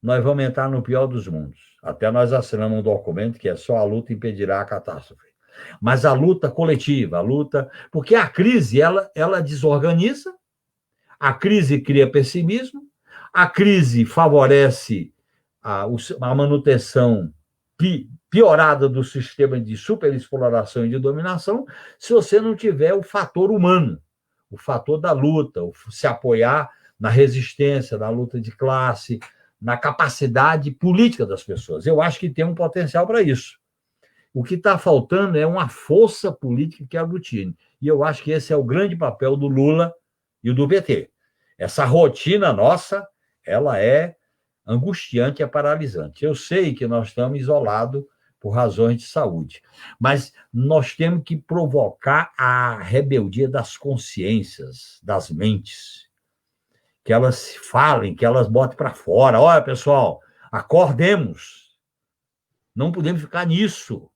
nós vamos entrar no pior dos mundos. Até nós assinamos um documento que é só a luta impedirá a catástrofe. Mas a luta coletiva, a luta... Porque a crise, ela desorganiza, a crise cria pessimismo, a crise favorece a manutenção piorada do sistema de superexploração e de dominação, se você não tiver o fator humano, o fator da luta, se apoiar na resistência, na luta de classe, na capacidade política das pessoas. Eu acho que tem um potencial para isso. O que está faltando é uma força política que aglutine. E eu acho que esse é o grande papel do Lula e do PT. Essa rotina nossa, ela é angustiante, é paralisante. Eu sei que nós estamos isolados por razões de saúde, mas nós temos que provocar a rebeldia das consciências, das mentes, que elas se falem, que elas botem para fora. Olha, pessoal, acordemos. Não podemos ficar nisso.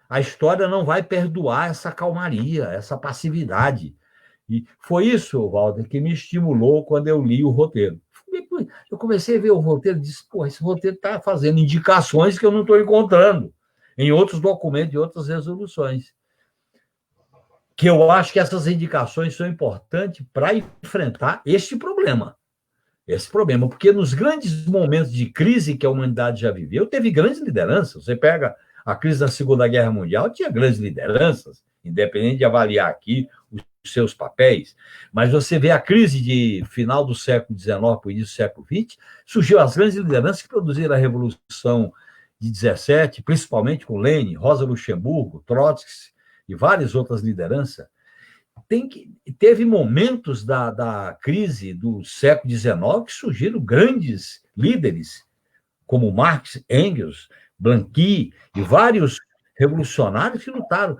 A história não vai perdoar essa calmaria, essa passividade. E foi isso, Walter, que me estimulou quando eu li o roteiro. Eu comecei a ver o roteiro e disse, pô, esse roteiro está fazendo indicações que eu não estou encontrando em outros documentos e outras resoluções. Que eu acho que essas indicações são importantes para enfrentar este problema. Esse problema, porque nos grandes momentos de crise que a humanidade já viveu, teve grandes lideranças. Você pega a crise da Segunda Guerra Mundial, tinha grandes lideranças, independente de avaliar aqui os seus papéis, mas você vê a crise de final do século XIX para o início do século XX, surgiu as grandes lideranças que produziram a Revolução de 17, principalmente com Lenin, Rosa Luxemburgo, Trotsky e várias outras lideranças. Teve momentos da crise do século XIX que surgiram grandes líderes, como Marx, Engels, Blanqui e vários revolucionários que lutaram.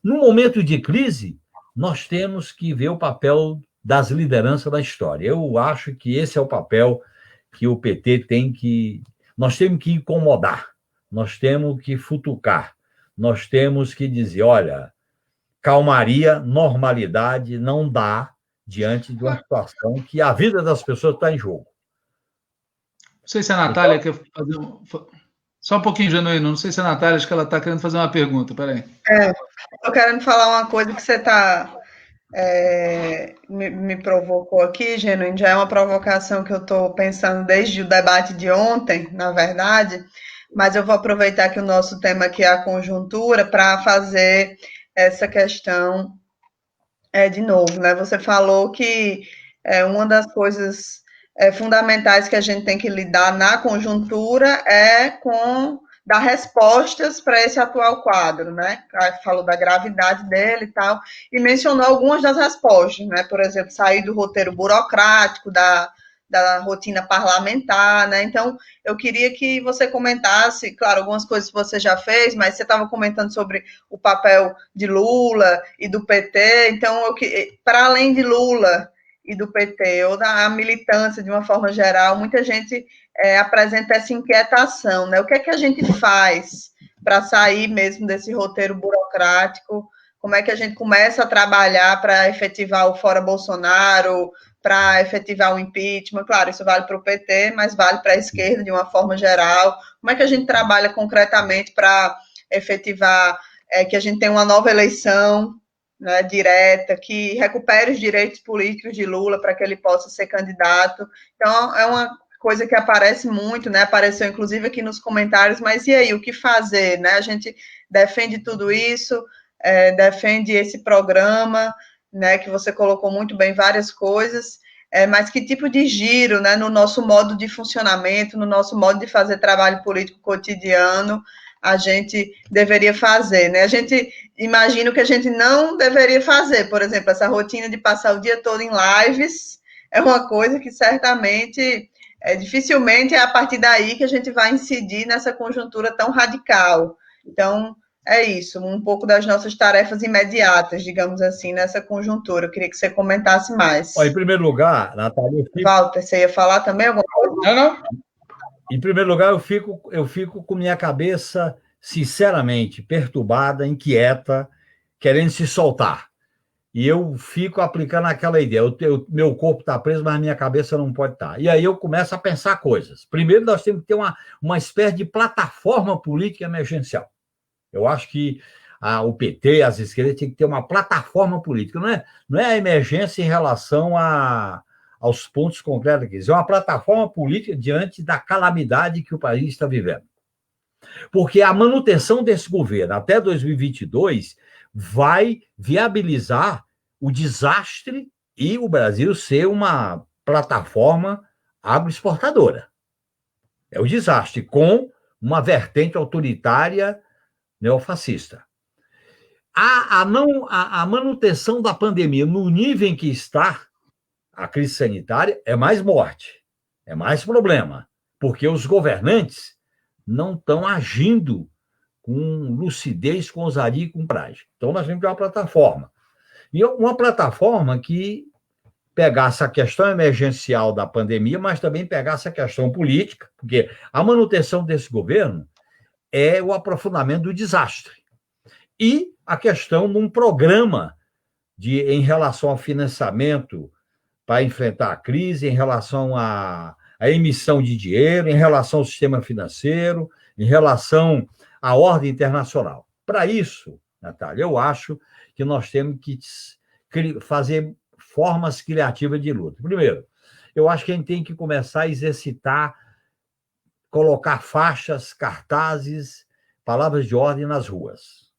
No momento de crise, nós temos que ver o papel das lideranças da história. Eu acho que esse é o papel que o PT tem que... Nós temos que incomodar, nós temos que futucar, nós temos que dizer, olha, calmaria, normalidade não dá diante de uma situação que a vida das pessoas está em jogo. Não sei se a Natália quer fazer só um pouquinho, Genuíno. Não sei se a Natália, acho que ela está querendo fazer uma pergunta. Peraí. Estou querendo falar uma coisa que você me provocou aqui, Genuíno. Já é uma provocação que eu estou pensando desde o debate de ontem, na verdade, mas eu vou aproveitar que o nosso tema aqui é a conjuntura para fazer essa questão de novo, né? Você falou que uma das coisas fundamentais que a gente tem que lidar na conjuntura é com dar respostas para esse atual quadro, né? Falou da gravidade dele e tal, e mencionou algumas das respostas, né? Por exemplo, sair do roteiro burocrático, da rotina parlamentar, né? Então, eu queria que você comentasse, claro, algumas coisas que você já fez, mas você estava comentando sobre o papel de Lula e do PT, então, para além de Lula e do PT, ou da militância de uma forma geral, muita gente apresenta essa inquietação, né? O que é que a gente faz para sair mesmo desse roteiro burocrático? Como é que a gente começa a trabalhar para efetivar o fora Bolsonaro, para efetivar o impeachment? Claro, isso vale para o PT, mas vale para a esquerda de uma forma geral. Como é que a gente trabalha concretamente para efetivar que a gente tenha uma nova eleição, né, direta, que recupere os direitos políticos de Lula para que ele possa ser candidato? Então, é uma coisa que aparece muito, né? Apareceu inclusive aqui nos comentários, mas e aí, o que fazer, né? A gente defende tudo isso, defende esse programa, né, que você colocou muito bem várias coisas, mas que tipo de giro, né, no nosso modo de funcionamento, no nosso modo de fazer trabalho político cotidiano, a gente deveria fazer, né? A gente imagina que a gente não deveria fazer, por exemplo, essa rotina de passar o dia todo em lives é uma coisa que certamente, dificilmente é a partir daí que a gente vai incidir nessa conjuntura tão radical. Então, é isso, um pouco das nossas tarefas imediatas, digamos assim, nessa conjuntura. Eu queria que você comentasse mais. Em primeiro lugar, Natália... Walter, você ia falar também alguma coisa? Não. Em primeiro lugar, eu fico com minha cabeça, sinceramente, perturbada, inquieta, querendo se soltar. e eu fico aplicando aquela ideia. Meu corpo está preso, mas a minha cabeça não pode estar. E aí eu começo a pensar coisas. Primeiro, nós temos que ter uma espécie de plataforma política emergencial. Eu acho que o PT, as esquerdas, tem que ter uma plataforma política. Não é a emergência em relação aos pontos concretos aqui. É uma plataforma política diante da calamidade que o país está vivendo. Porque a manutenção desse governo até 2022 vai viabilizar o desastre e o Brasil ser uma plataforma agroexportadora. É o desastre, com uma vertente autoritária neofascista. A manutenção da pandemia no nível em que está a crise sanitária é mais morte, é mais problema, porque os governantes não estão agindo com lucidez, com ousadia e com coragem. Então, nós temos que ter uma plataforma. E uma plataforma que pegasse a questão emergencial da pandemia, mas também pegasse a questão política, porque a manutenção desse governo é o aprofundamento do desastre. E a questão de um programa em relação ao financiamento para enfrentar a crise, em relação à emissão de dinheiro, em relação ao sistema financeiro, em relação à ordem internacional. Para isso, Natália, eu acho que nós temos que fazer formas criativas de luta. Primeiro, eu acho que a gente tem que começar a exercitar, colocar faixas, cartazes, palavras de ordem nas ruas.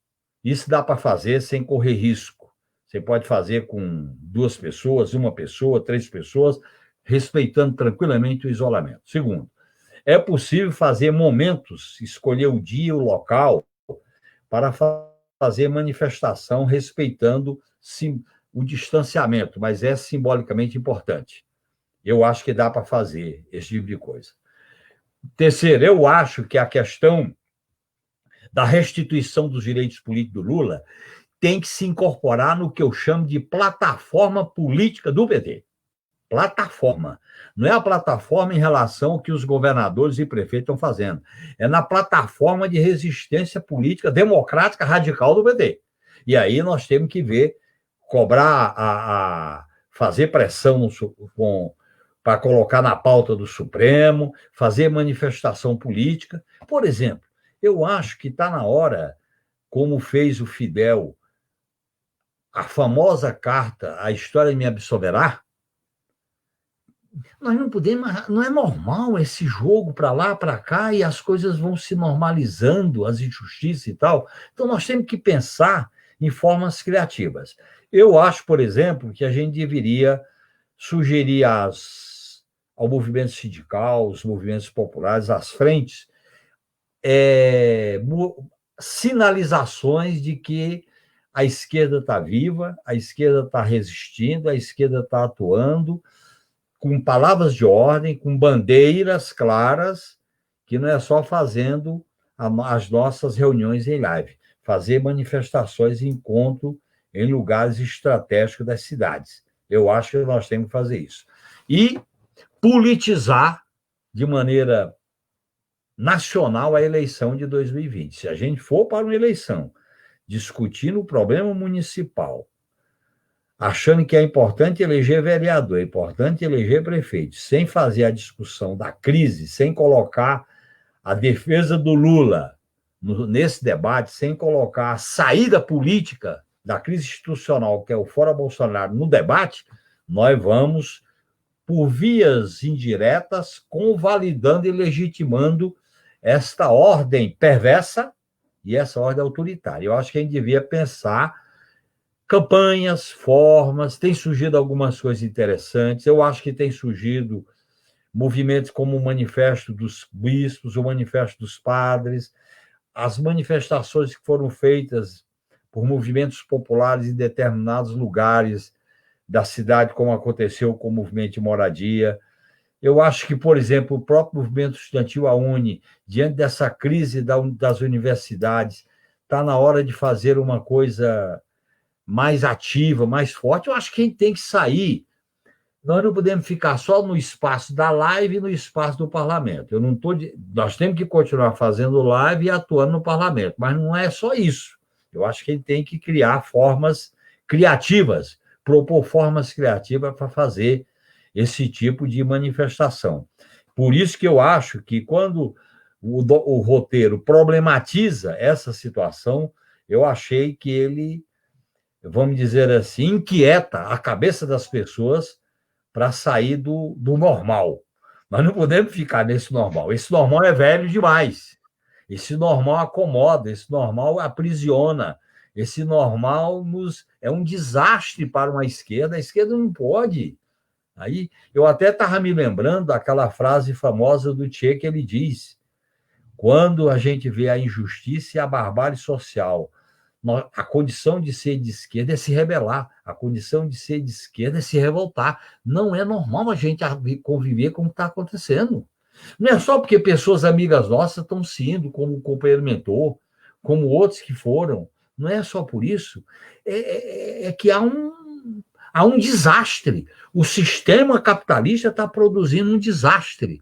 Isso dá para fazer sem correr risco. Você pode fazer com 2 pessoas, 1 pessoa, 3 pessoas, respeitando tranquilamente o isolamento. Segundo, é possível fazer momentos, escolher o dia, o local, para fazer manifestação respeitando o distanciamento, mas é simbolicamente importante. Eu acho que dá para fazer esse tipo de coisa. Terceiro, eu acho que a questão da restituição dos direitos políticos do Lula tem que se incorporar no que eu chamo de plataforma política do PT. Plataforma. Não é a plataforma em relação ao que os governadores e prefeitos estão fazendo. É na plataforma de resistência política democrática radical do PT. E aí nós temos que ver, cobrar, fazer pressão para colocar na pauta do Supremo, fazer manifestação política. Por exemplo, eu acho que está na hora, como fez o Fidel, a famosa carta A História Me Absolverá. Nós não podemos, não é normal esse jogo para lá, para cá, e as coisas vão se normalizando, as injustiças e tal. Então, nós temos que pensar em formas criativas. Eu acho, por exemplo, que a gente deveria sugerir ao movimento sindical, os movimentos populares, as frentes, sinalizações de que a esquerda está viva, a esquerda está resistindo, a esquerda está atuando, com palavras de ordem, com bandeiras claras, que não é só fazendo as nossas reuniões em live, fazer manifestações e encontro em lugares estratégicos das cidades. Eu acho que nós temos que fazer isso. E politizar de maneira nacional a eleição de 2020. Se a gente for para uma eleição discutindo o problema municipal, achando que é importante eleger vereador, é importante eleger prefeito, sem fazer a discussão da crise, sem colocar a defesa do Lula nesse debate, sem colocar a saída política da crise institucional, que é o Fora Bolsonaro, no debate, nós vamos, por vias indiretas, convalidando e legitimando esta ordem perversa e essa ordem autoritária. Eu acho que a gente devia pensar campanhas, formas, tem surgido algumas coisas interessantes, eu acho que tem surgido movimentos como o Manifesto dos Bispos, o Manifesto dos Padres, as manifestações que foram feitas por movimentos populares em determinados lugares da cidade, como aconteceu com o movimento de moradia. Eu acho que, por exemplo, o próprio movimento estudantil, a UNE, diante dessa crise das universidades, está na hora de fazer uma coisa mais ativa, mais forte. Eu acho que a gente tem que sair. Nós não podemos ficar só no espaço da live e no espaço do parlamento. Nós temos que continuar fazendo live e atuando no parlamento, mas não é só isso. Eu acho que a gente tem que criar formas criativas, propor formas criativas para fazer esse tipo de manifestação. Por isso que eu acho que quando o roteiro problematiza essa situação, eu achei que ele, vamos dizer assim, inquieta a cabeça das pessoas para sair do normal. Nós não podemos ficar nesse normal. Esse normal é velho demais. Esse normal acomoda, esse normal aprisiona, esse normal é um desastre para uma esquerda. A esquerda não pode. Aí, eu até estava me lembrando daquela frase famosa do Che que ele diz: quando a gente vê a injustiça e a barbárie social, a condição de ser de esquerda é se rebelar, a condição de ser de esquerda é se revoltar. Não é normal a gente conviver com o que está acontecendo. Não é só porque pessoas amigas nossas estão se indo, como o companheiro mentor, como outros que foram. Não é só por isso. É que há um desastre. O sistema capitalista está produzindo um desastre.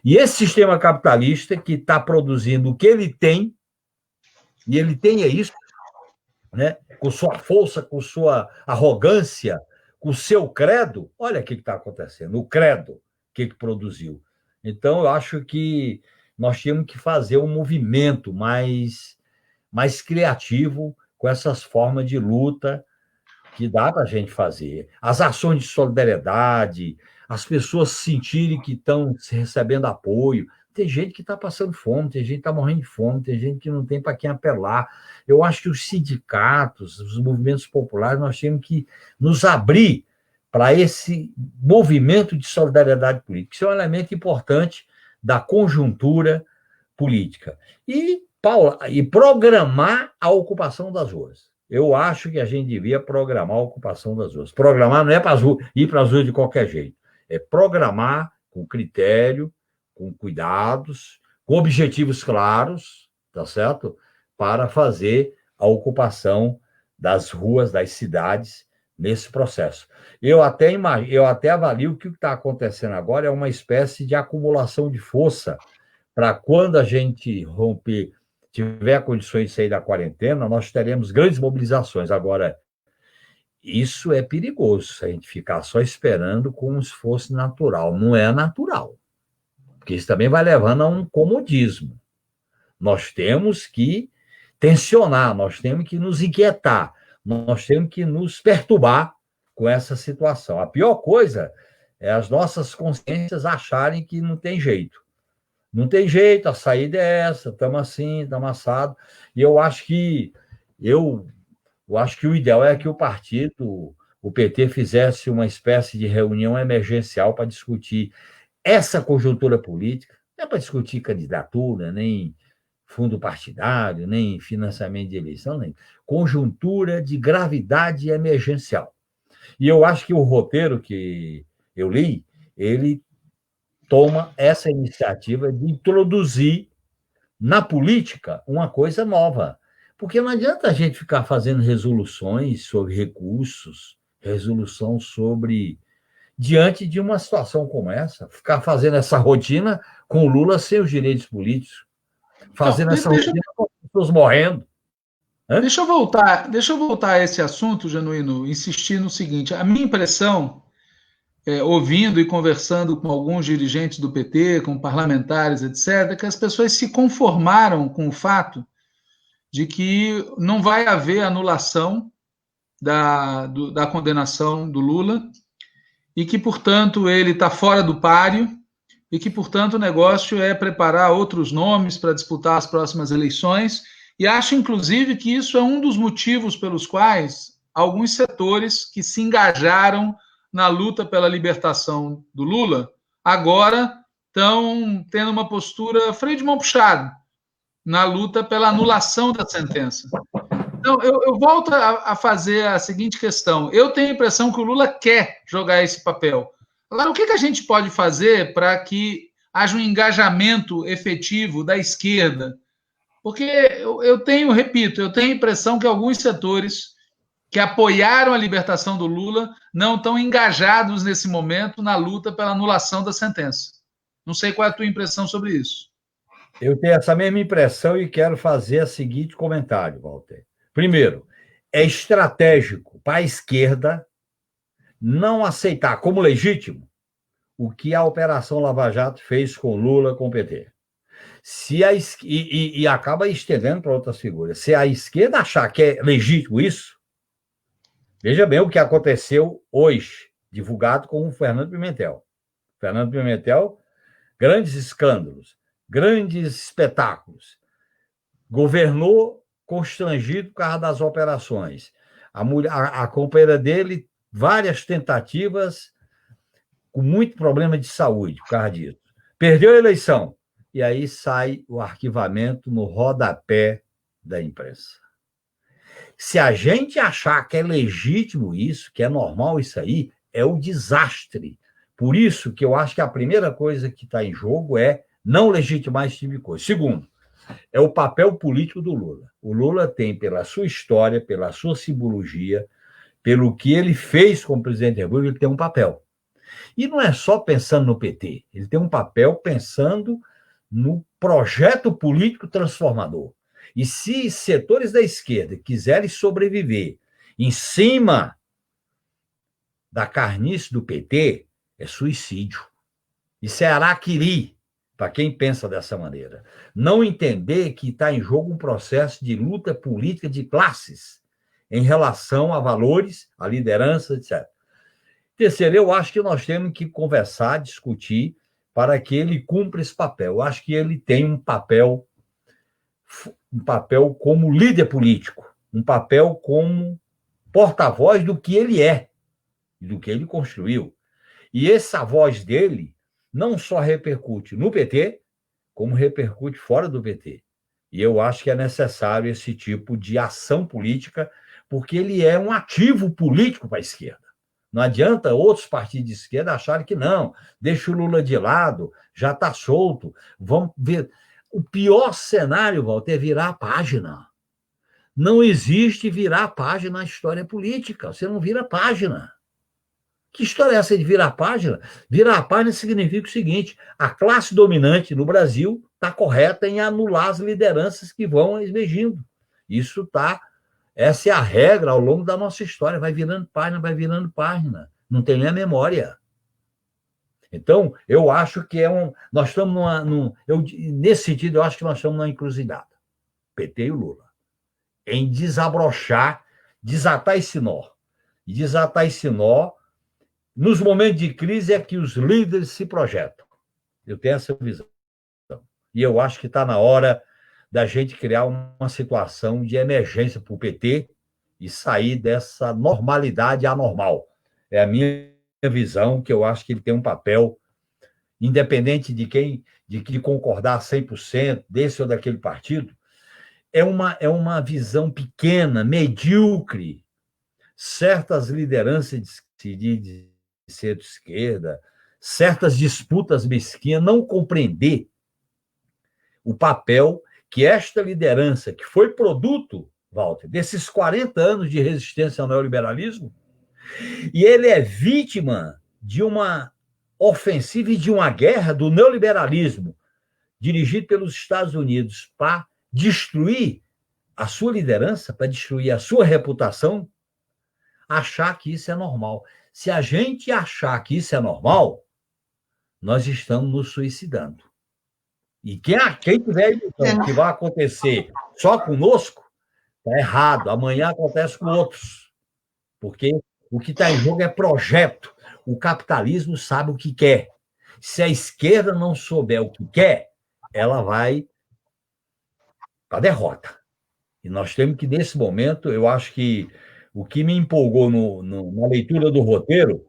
E esse sistema capitalista que está produzindo o que ele tem, e ele tem isso, né? Com sua força, com sua arrogância, com o seu credo, olha o que está acontecendo, o credo que produziu. Então, eu acho que nós tínhamos que fazer um movimento mais criativo com essas formas de luta que dá para a gente fazer. As ações de solidariedade, as pessoas sentirem que estão recebendo apoio. Tem gente que está passando fome, tem gente que está morrendo de fome, tem gente que não tem para quem apelar. Eu acho que os sindicatos, os movimentos populares, nós temos que nos abrir para esse movimento de solidariedade política. Isso é um elemento importante da conjuntura política. E, Paula, programar a ocupação das ruas. Eu acho que a gente devia programar a ocupação das ruas. Programar não é para ir para as ruas de qualquer jeito. É programar com critério, com cuidados, com objetivos claros, tá certo? Para fazer a ocupação das ruas, das cidades, nesse processo. Eu até avalio que o que está acontecendo agora é uma espécie de acumulação de força para quando a gente tiver condições de sair da quarentena, nós teremos grandes mobilizações. Agora, isso é perigoso, se a gente ficar só esperando como se fosse natural. Não é natural, porque isso também vai levando a um comodismo. Nós temos que tensionar, nós temos que nos inquietar, nós temos que nos perturbar com essa situação. A pior coisa é as nossas consciências acharem que não tem jeito. Não tem jeito, a saída é essa, estamos assim, estamos assado. E eu acho que o ideal é que o partido, o PT, fizesse uma espécie de reunião emergencial para discutir essa conjuntura política. Não é para discutir candidatura, nem fundo partidário, nem financiamento de eleição, nem conjuntura de gravidade emergencial. E eu acho que o roteiro que eu li, ele toma essa iniciativa de introduzir na política uma coisa nova. Porque não adianta a gente ficar fazendo resoluções sobre recursos, resolução sobre... Diante de uma situação como essa, ficar fazendo essa rotina com o Lula sem os direitos políticos, fazendo essa rotina com as pessoas morrendo. Deixa eu voltar a esse assunto, Genuíno, insistir no seguinte: a minha impressão, ouvindo e conversando com alguns dirigentes do PT, com parlamentares, etc., que as pessoas se conformaram com o fato de que não vai haver anulação da condenação do Lula e que, portanto, ele está fora do páreo e que, portanto, o negócio é preparar outros nomes para disputar as próximas eleições. E acho, inclusive, que isso é um dos motivos pelos quais alguns setores que se engajaram na luta pela libertação do Lula, agora estão tendo uma postura freio de mão puxado na luta pela anulação da sentença. Então, eu volto a fazer a seguinte questão. Eu tenho a impressão que o Lula quer jogar esse papel. Agora, o que a gente pode fazer para que haja um engajamento efetivo da esquerda? Porque eu tenho a impressão que alguns setores que apoiaram a libertação do Lula não estão engajados nesse momento na luta pela anulação da sentença. Não sei qual é a tua impressão sobre isso. Eu tenho essa mesma impressão e quero fazer o seguinte comentário, Walter. Primeiro, é estratégico para a esquerda não aceitar como legítimo o que a Operação Lava Jato fez com Lula, com o PT. E acaba estendendo para outras figuras. Se a esquerda achar que é legítimo isso, veja bem o que aconteceu hoje, divulgado com o Fernando Pimentel. Fernando Pimentel, grandes escândalos, grandes espetáculos. Governou constrangido por causa das operações. A companheira dele, várias tentativas, com muito problema de saúde por causa disso. Perdeu a eleição. E aí sai o arquivamento no rodapé da imprensa. Se a gente achar que é legítimo isso, que é normal isso aí, é o desastre. Por isso que eu acho que a primeira coisa que está em jogo é não legitimar esse tipo de coisa. Segundo, é o papel político do Lula. O Lula tem, pela sua história, pela sua simbologia, pelo que ele fez como presidente da República, ele tem um papel. E não é só pensando no PT, ele tem um papel pensando no projeto político transformador. E se setores da esquerda quiserem sobreviver em cima da carnice do PT, é suicídio. Isso é araquiri, para quem pensa dessa maneira. Não entender que está em jogo um processo de luta política de classes em relação a valores, a liderança, etc. Terceiro, eu acho que nós temos que conversar, discutir, para que ele cumpra esse papel. Eu acho que ele tem um papel como líder político, um papel como porta-voz do que ele é e do que ele construiu. E essa voz dele não só repercute no PT, como repercute fora do PT. E eu acho que é necessário esse tipo de ação política, porque ele é um ativo político para a esquerda. Não adianta outros partidos de esquerda acharem que não, deixa o Lula de lado, já está solto, vamos ver. O pior cenário, Walter, é virar a página. Não existe virar a página na história política, você não vira a página. Que história é essa de virar a página? Virar a página significa o seguinte: a classe dominante no Brasil está correta em anular as lideranças que vão emergindo. Isso está... Essa é a regra ao longo da nossa história. Vai virando página, vai virando página. Não tem nem a memória. Então, eu acho que nós estamos nesse sentido, eu acho que nós estamos numa encruzilhada. PT e o Lula. Em desabrochar, desatar esse nó. E desatar esse nó, nos momentos de crise, é que os líderes se projetam. Eu tenho essa visão. E eu acho que está na hora da gente criar uma situação de emergência para o PT e sair dessa normalidade anormal. É a minha visão, que eu acho que ele tem um papel, independente de concordar 100% desse ou daquele partido, é uma visão pequena, medíocre. Certas lideranças de centro-esquerda, certas disputas mesquinhas, não compreender o papel que esta liderança, que foi produto, Walter, desses 40 anos de resistência ao neoliberalismo, e ele é vítima de uma ofensiva e de uma guerra do neoliberalismo dirigido pelos Estados Unidos para destruir a sua liderança, para destruir a sua reputação, achar que isso é normal. Se a gente achar que isso é normal, nós estamos nos suicidando. E quem tiver a ilusão que vai acontecer só conosco, está errado. Amanhã acontece com outros. Porque o que está em jogo é projeto. O capitalismo sabe o que quer. Se a esquerda não souber o que quer, ela vai para a derrota. E nós temos que, nesse momento, eu acho que o que me empolgou na leitura do roteiro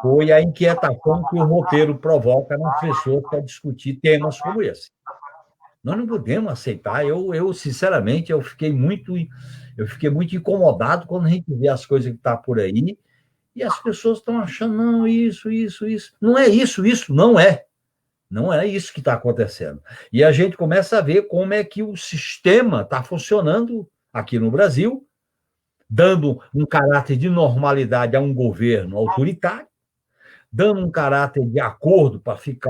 foi a inquietação que o roteiro provoca nas pessoas para discutir temas como esse. Nós não podemos aceitar. Eu sinceramente, eu fiquei muito incomodado quando a gente vê as coisas que estão por aí e as pessoas estão achando, não, isso. Não é isso não é. Não é isso que está acontecendo. E a gente começa a ver como é que o sistema está funcionando aqui no Brasil, dando um caráter de normalidade a um governo autoritário, dando um caráter de acordo para ficar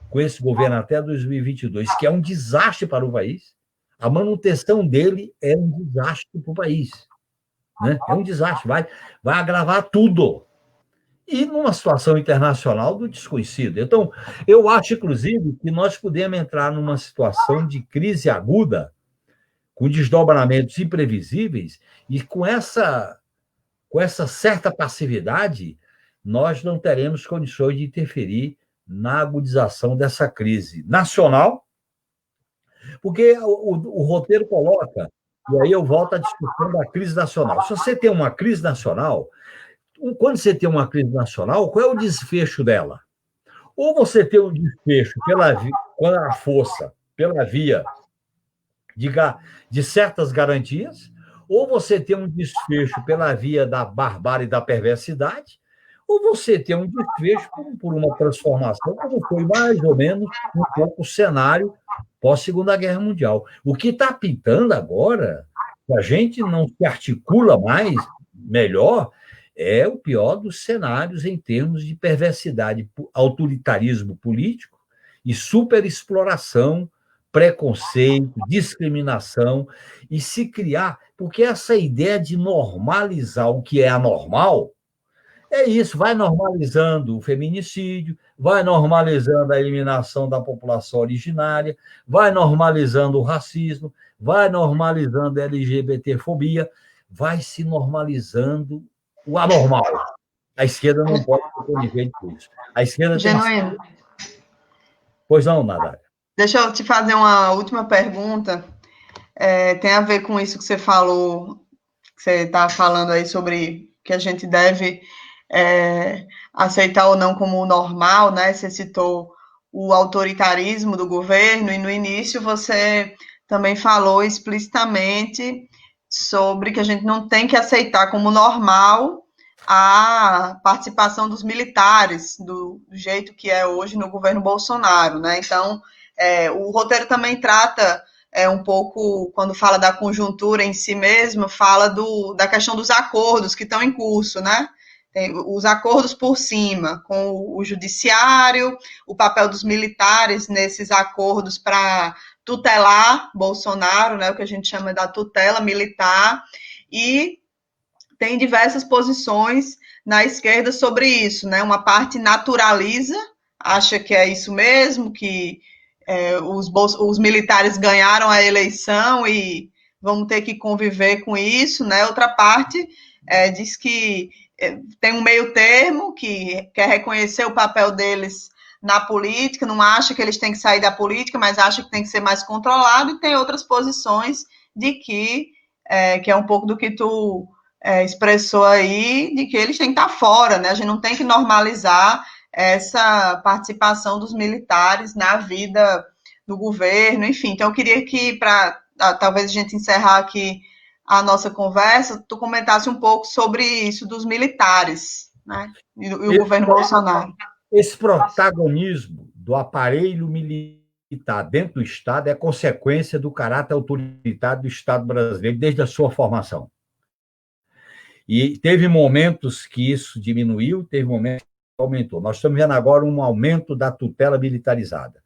com esse governo até 2022, que é um desastre para o país. A manutenção dele é um desastre para o país. né? É um desastre, vai agravar tudo. E numa situação internacional do desconhecido. Então, eu acho, inclusive, que nós podemos entrar numa situação de crise aguda, com desdobramentos imprevisíveis, e com essa certa passividade, nós não teremos condições de interferir na agudização dessa crise nacional, porque o roteiro coloca, e aí eu volto à discussão da crise nacional. Se você tem uma crise nacional, quando você tem uma crise nacional, qual é o desfecho dela? Ou você tem um desfecho quando a força, pela via de certas garantias, ou você tem um desfecho pela via da barbárie e da perversidade, ou você tem um desfecho por uma transformação, como foi mais ou menos um pouco o cenário pós-Segunda Guerra Mundial. O que está pintando agora, que a gente não se articula mais melhor, é o pior dos cenários em termos de perversidade, autoritarismo político e superexploração, preconceito, discriminação, e se criar, porque essa ideia de normalizar o que é anormal, é isso, vai normalizando o feminicídio, vai normalizando a eliminação da população originária, vai normalizando o racismo, vai normalizando a LGBTfobia, vai se normalizando o anormal. A esquerda não pode ser conivente com isso. A esquerda Genuíno. Pois não, Nadália. Deixa eu te fazer uma última pergunta. Tem a ver com isso que você falou, que você está falando aí sobre que a gente deve aceitar ou não como normal, né? Você citou o autoritarismo do governo, e no início você também falou explicitamente sobre que a gente não tem que aceitar como normal a participação dos militares, do jeito que é hoje no governo Bolsonaro, né? Então, o roteiro também trata um pouco, quando fala da conjuntura em si mesmo, fala da questão dos acordos que estão em curso, né? Tem os acordos por cima, com o judiciário, o papel dos militares nesses acordos para tutelar Bolsonaro, né, o que a gente chama da tutela militar, e tem diversas posições na esquerda sobre isso, né? Uma parte naturaliza, acha que é isso mesmo, que os militares ganharam a eleição e vamos ter que conviver com isso, né? Outra parte diz que tem um meio termo, que quer reconhecer o papel deles na política, não acha que eles têm que sair da política, mas acha que tem que ser mais controlado, e tem outras posições de que é um pouco do que tu expressou aí, de que eles têm que estar fora, né? A gente não tem que normalizar essa participação dos militares na vida do governo, enfim. Então, eu queria que, para talvez a gente encerrar aqui a nossa conversa, tu comentasse um pouco sobre isso dos militares, né? E o governo Bolsonaro. Esse protagonismo do aparelho militar dentro do Estado é consequência do caráter autoritário do Estado brasileiro desde a sua formação. E teve momentos que isso diminuiu, teve momentos que aumentou. Nós estamos vendo agora um aumento da tutela militarizada.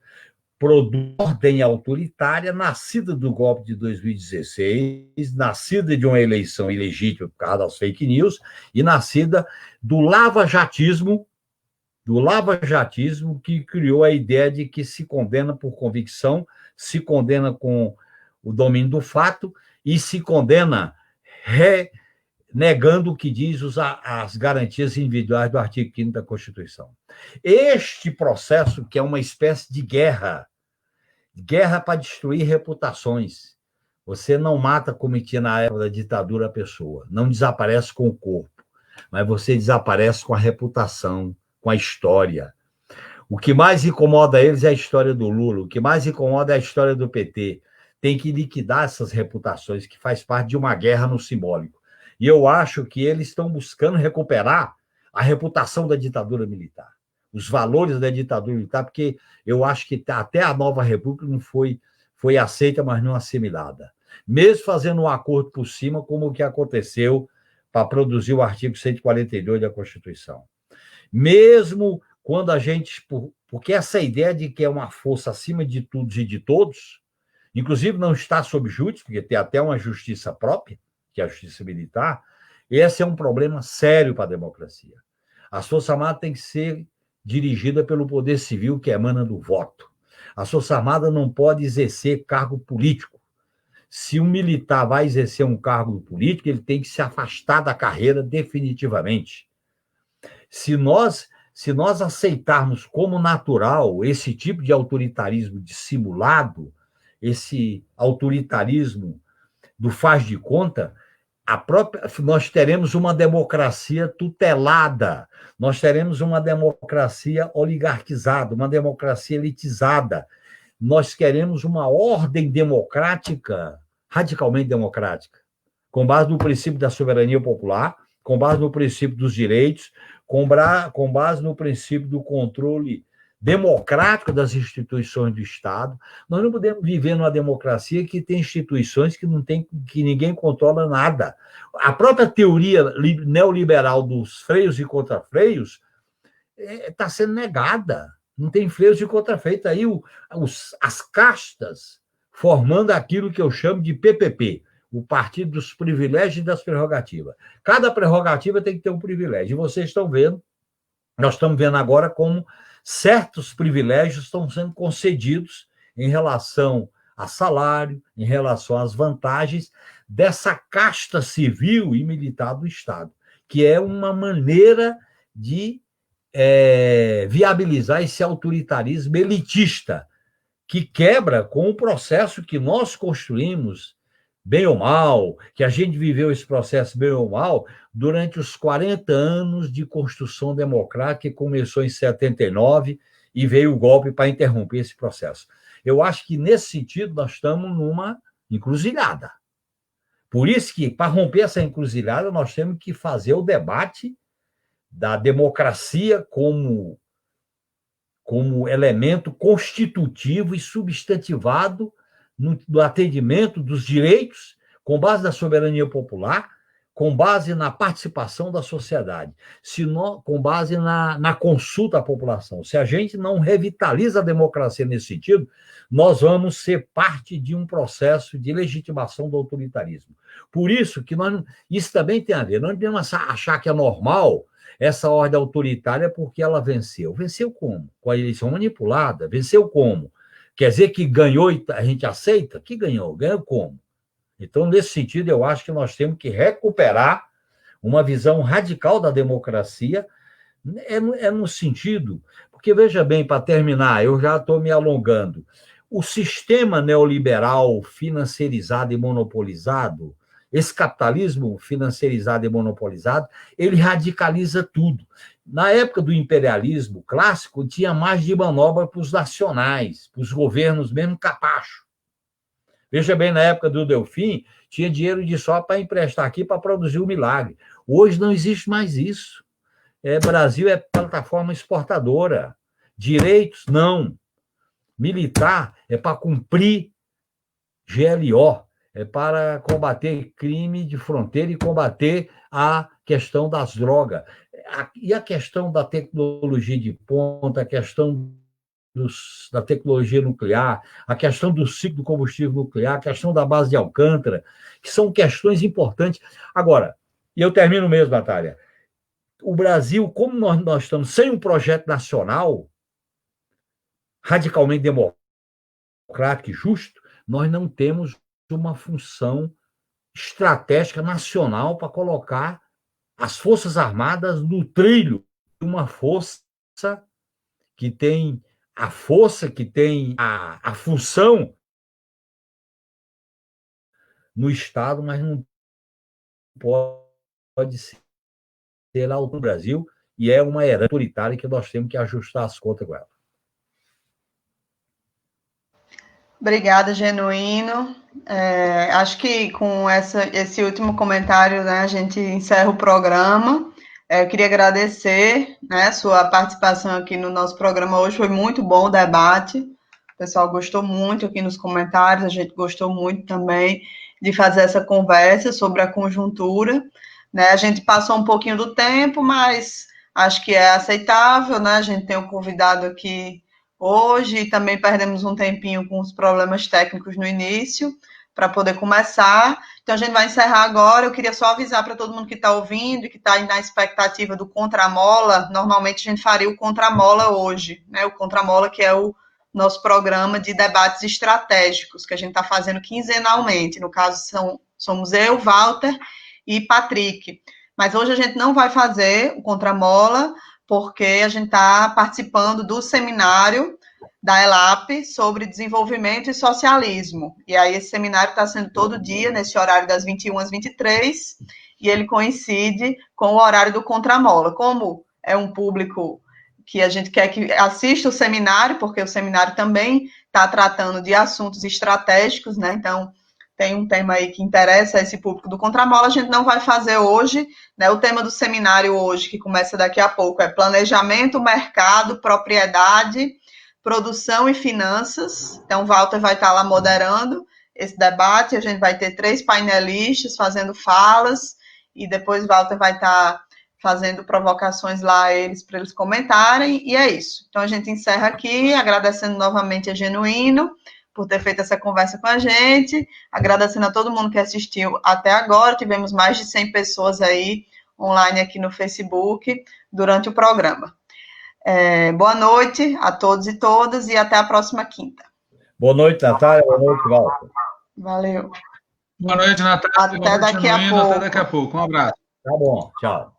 Ordem autoritária, nascida do golpe de 2016, nascida de uma eleição ilegítima por causa das fake news, e nascida do lava-jatismo, que criou a ideia de que se condena por convicção, se condena com o domínio do fato e se condena negando o que diz as garantias individuais do artigo 5º da Constituição. Este processo, que é uma espécie de guerra para destruir reputações. Você não mata, como tinha na época da ditadura, a pessoa, não desaparece com o corpo, mas você desaparece com a reputação, com a história. O que mais incomoda eles é a história do Lula, o que mais incomoda é a história do PT. Tem que liquidar essas reputações, que faz parte de uma guerra no simbólico. E eu acho que eles estão buscando recuperar a reputação da ditadura militar, os valores da ditadura militar, porque eu acho que até a nova república não foi aceita, mas não assimilada. Mesmo fazendo um acordo por cima, como o que aconteceu para produzir o artigo 142 da Constituição. Mesmo quando a gente... Porque essa ideia de que é uma força acima de tudo e de todos, inclusive não está sob júdice, porque tem até uma justiça própria, que é a justiça militar, Esse é um problema sério para a democracia. As Forças Armadas têm que ser dirigidas pelo poder civil que emana do voto. A Força Armada não pode exercer cargo político. Se um militar vai exercer um cargo político, ele tem que se afastar da carreira definitivamente. Se nós aceitarmos como natural esse tipo de autoritarismo dissimulado, esse autoritarismo do faz de conta, nós teremos uma democracia tutelada, nós teremos uma democracia oligarquizada, uma democracia elitizada. Nós queremos uma ordem democrática, radicalmente democrática, com base no princípio da soberania popular, com base no princípio dos direitos, com base no princípio do controle democrático das instituições do Estado. Nós não podemos viver numa democracia que tem instituições que ninguém controla nada. A própria teoria neoliberal dos freios e contrafreios está sendo negada. Não tem freios e contrafreios. Aí as castas formando aquilo que eu chamo de PPP, o Partido dos Privilégios e das Prerrogativas. Cada prerrogativa tem que ter um privilégio. E vocês estão vendo, nós estamos vendo agora como certos privilégios estão sendo concedidos em relação a salário, em relação às vantagens dessa casta civil e militar do Estado, que é uma maneira de viabilizar esse autoritarismo elitista, que quebra com o processo que nós construímos, bem ou mal, que a gente viveu esse processo bem ou mal, durante os 40 anos de construção democrática, que começou em 79 e veio o golpe para interromper esse processo. Eu acho que, nesse sentido, nós estamos numa encruzilhada. Por isso que, para romper essa encruzilhada, nós temos que fazer o debate da democracia como elemento constitutivo e substantivado no atendimento dos direitos, com base na soberania popular, com base na participação da sociedade, com base na consulta à população. Se a gente não revitaliza a democracia nesse sentido, nós vamos ser parte de um processo de legitimação do autoritarismo. Por isso que isso também tem a ver. Nós não podemos achar que é normal essa ordem autoritária porque ela venceu. Venceu como? Com a eleição manipulada. Venceu como? Quer dizer que ganhou e a gente aceita? Que ganhou? Ganhou como? Então, nesse sentido, eu acho que nós temos que recuperar uma visão radical da democracia, no sentido... Porque, veja bem, para terminar, eu já estou me alongando. O sistema neoliberal financeirizado e monopolizado, esse capitalismo financeirizado e monopolizado, ele radicaliza tudo. Na época do imperialismo clássico, tinha mais de manobra para os nacionais, para os governos mesmo capacho. Veja bem, na época do Delfim, tinha dinheiro de só para emprestar aqui para produzir um milagre. Hoje não existe mais isso. Brasil é plataforma exportadora. Direitos, não. Militar é para cumprir GLO, é para combater crime de fronteira e combater a questão das drogas. E a questão da tecnologia de ponta, a questão da tecnologia nuclear, a questão do ciclo do combustível nuclear, a questão da base de Alcântara, que são questões importantes. Agora, e eu termino mesmo, Natália, o Brasil, como nós estamos sem um projeto nacional radicalmente democrático e justo, nós não temos uma função estratégica nacional para colocar as Forças Armadas no trilho de uma força que tem a função no Estado, mas não pode ser lá no Brasil, e é uma herança autoritária que nós temos que ajustar as contas com ela. Obrigada, Genuíno. Acho que com esse último comentário, né, a gente encerra o programa. Eu queria agradecer, né, sua participação aqui no nosso programa hoje. Foi muito bom o debate. O pessoal gostou muito aqui nos comentários. A gente gostou muito também de fazer essa conversa sobre a conjuntura. Né? A gente passou um pouquinho do tempo, mas acho que é aceitável. Né? A gente tem um convidado aqui hoje e também perdemos um tempinho com os problemas técnicos no início. para poder começar. Então, a gente vai encerrar agora. Eu queria só avisar para todo mundo que está ouvindo e que está na expectativa do Contramola. Normalmente, a gente faria o Contramola hoje, né? O Contramola, que é o nosso programa de debates estratégicos, que a gente está fazendo quinzenalmente. No caso, somos eu, Walter e Patrick. Mas hoje a gente não vai fazer o Contramola, porque a gente está participando do seminário da ELAP sobre desenvolvimento e socialismo. E aí esse seminário está sendo todo dia, nesse horário das 21 às 23, e ele coincide com o horário do Contramola. Como é um público que a gente quer que assista o seminário, porque o seminário também está tratando de assuntos estratégicos, né? Então, tem um tema aí que interessa a esse público do Contramola, a gente não vai fazer hoje, né? O tema do seminário hoje, que começa daqui a pouco, é planejamento, mercado, propriedade, produção e finanças. Então, o Walter vai estar lá moderando esse debate, a gente vai ter 3 painelistas fazendo falas, e depois o Walter vai estar fazendo provocações lá a eles, para eles comentarem, e é isso. Então, a gente encerra aqui, agradecendo novamente a Genuíno, por ter feito essa conversa com a gente, agradecendo a todo mundo que assistiu até agora, tivemos mais de 100 pessoas aí online aqui no Facebook durante o programa. Boa noite a todos e todas e até a próxima quinta. Boa noite, Natália. Boa noite, Walter. Valeu. Boa noite, Natália. Até daqui a pouco. Até daqui a pouco. Um abraço. Tá bom, tchau.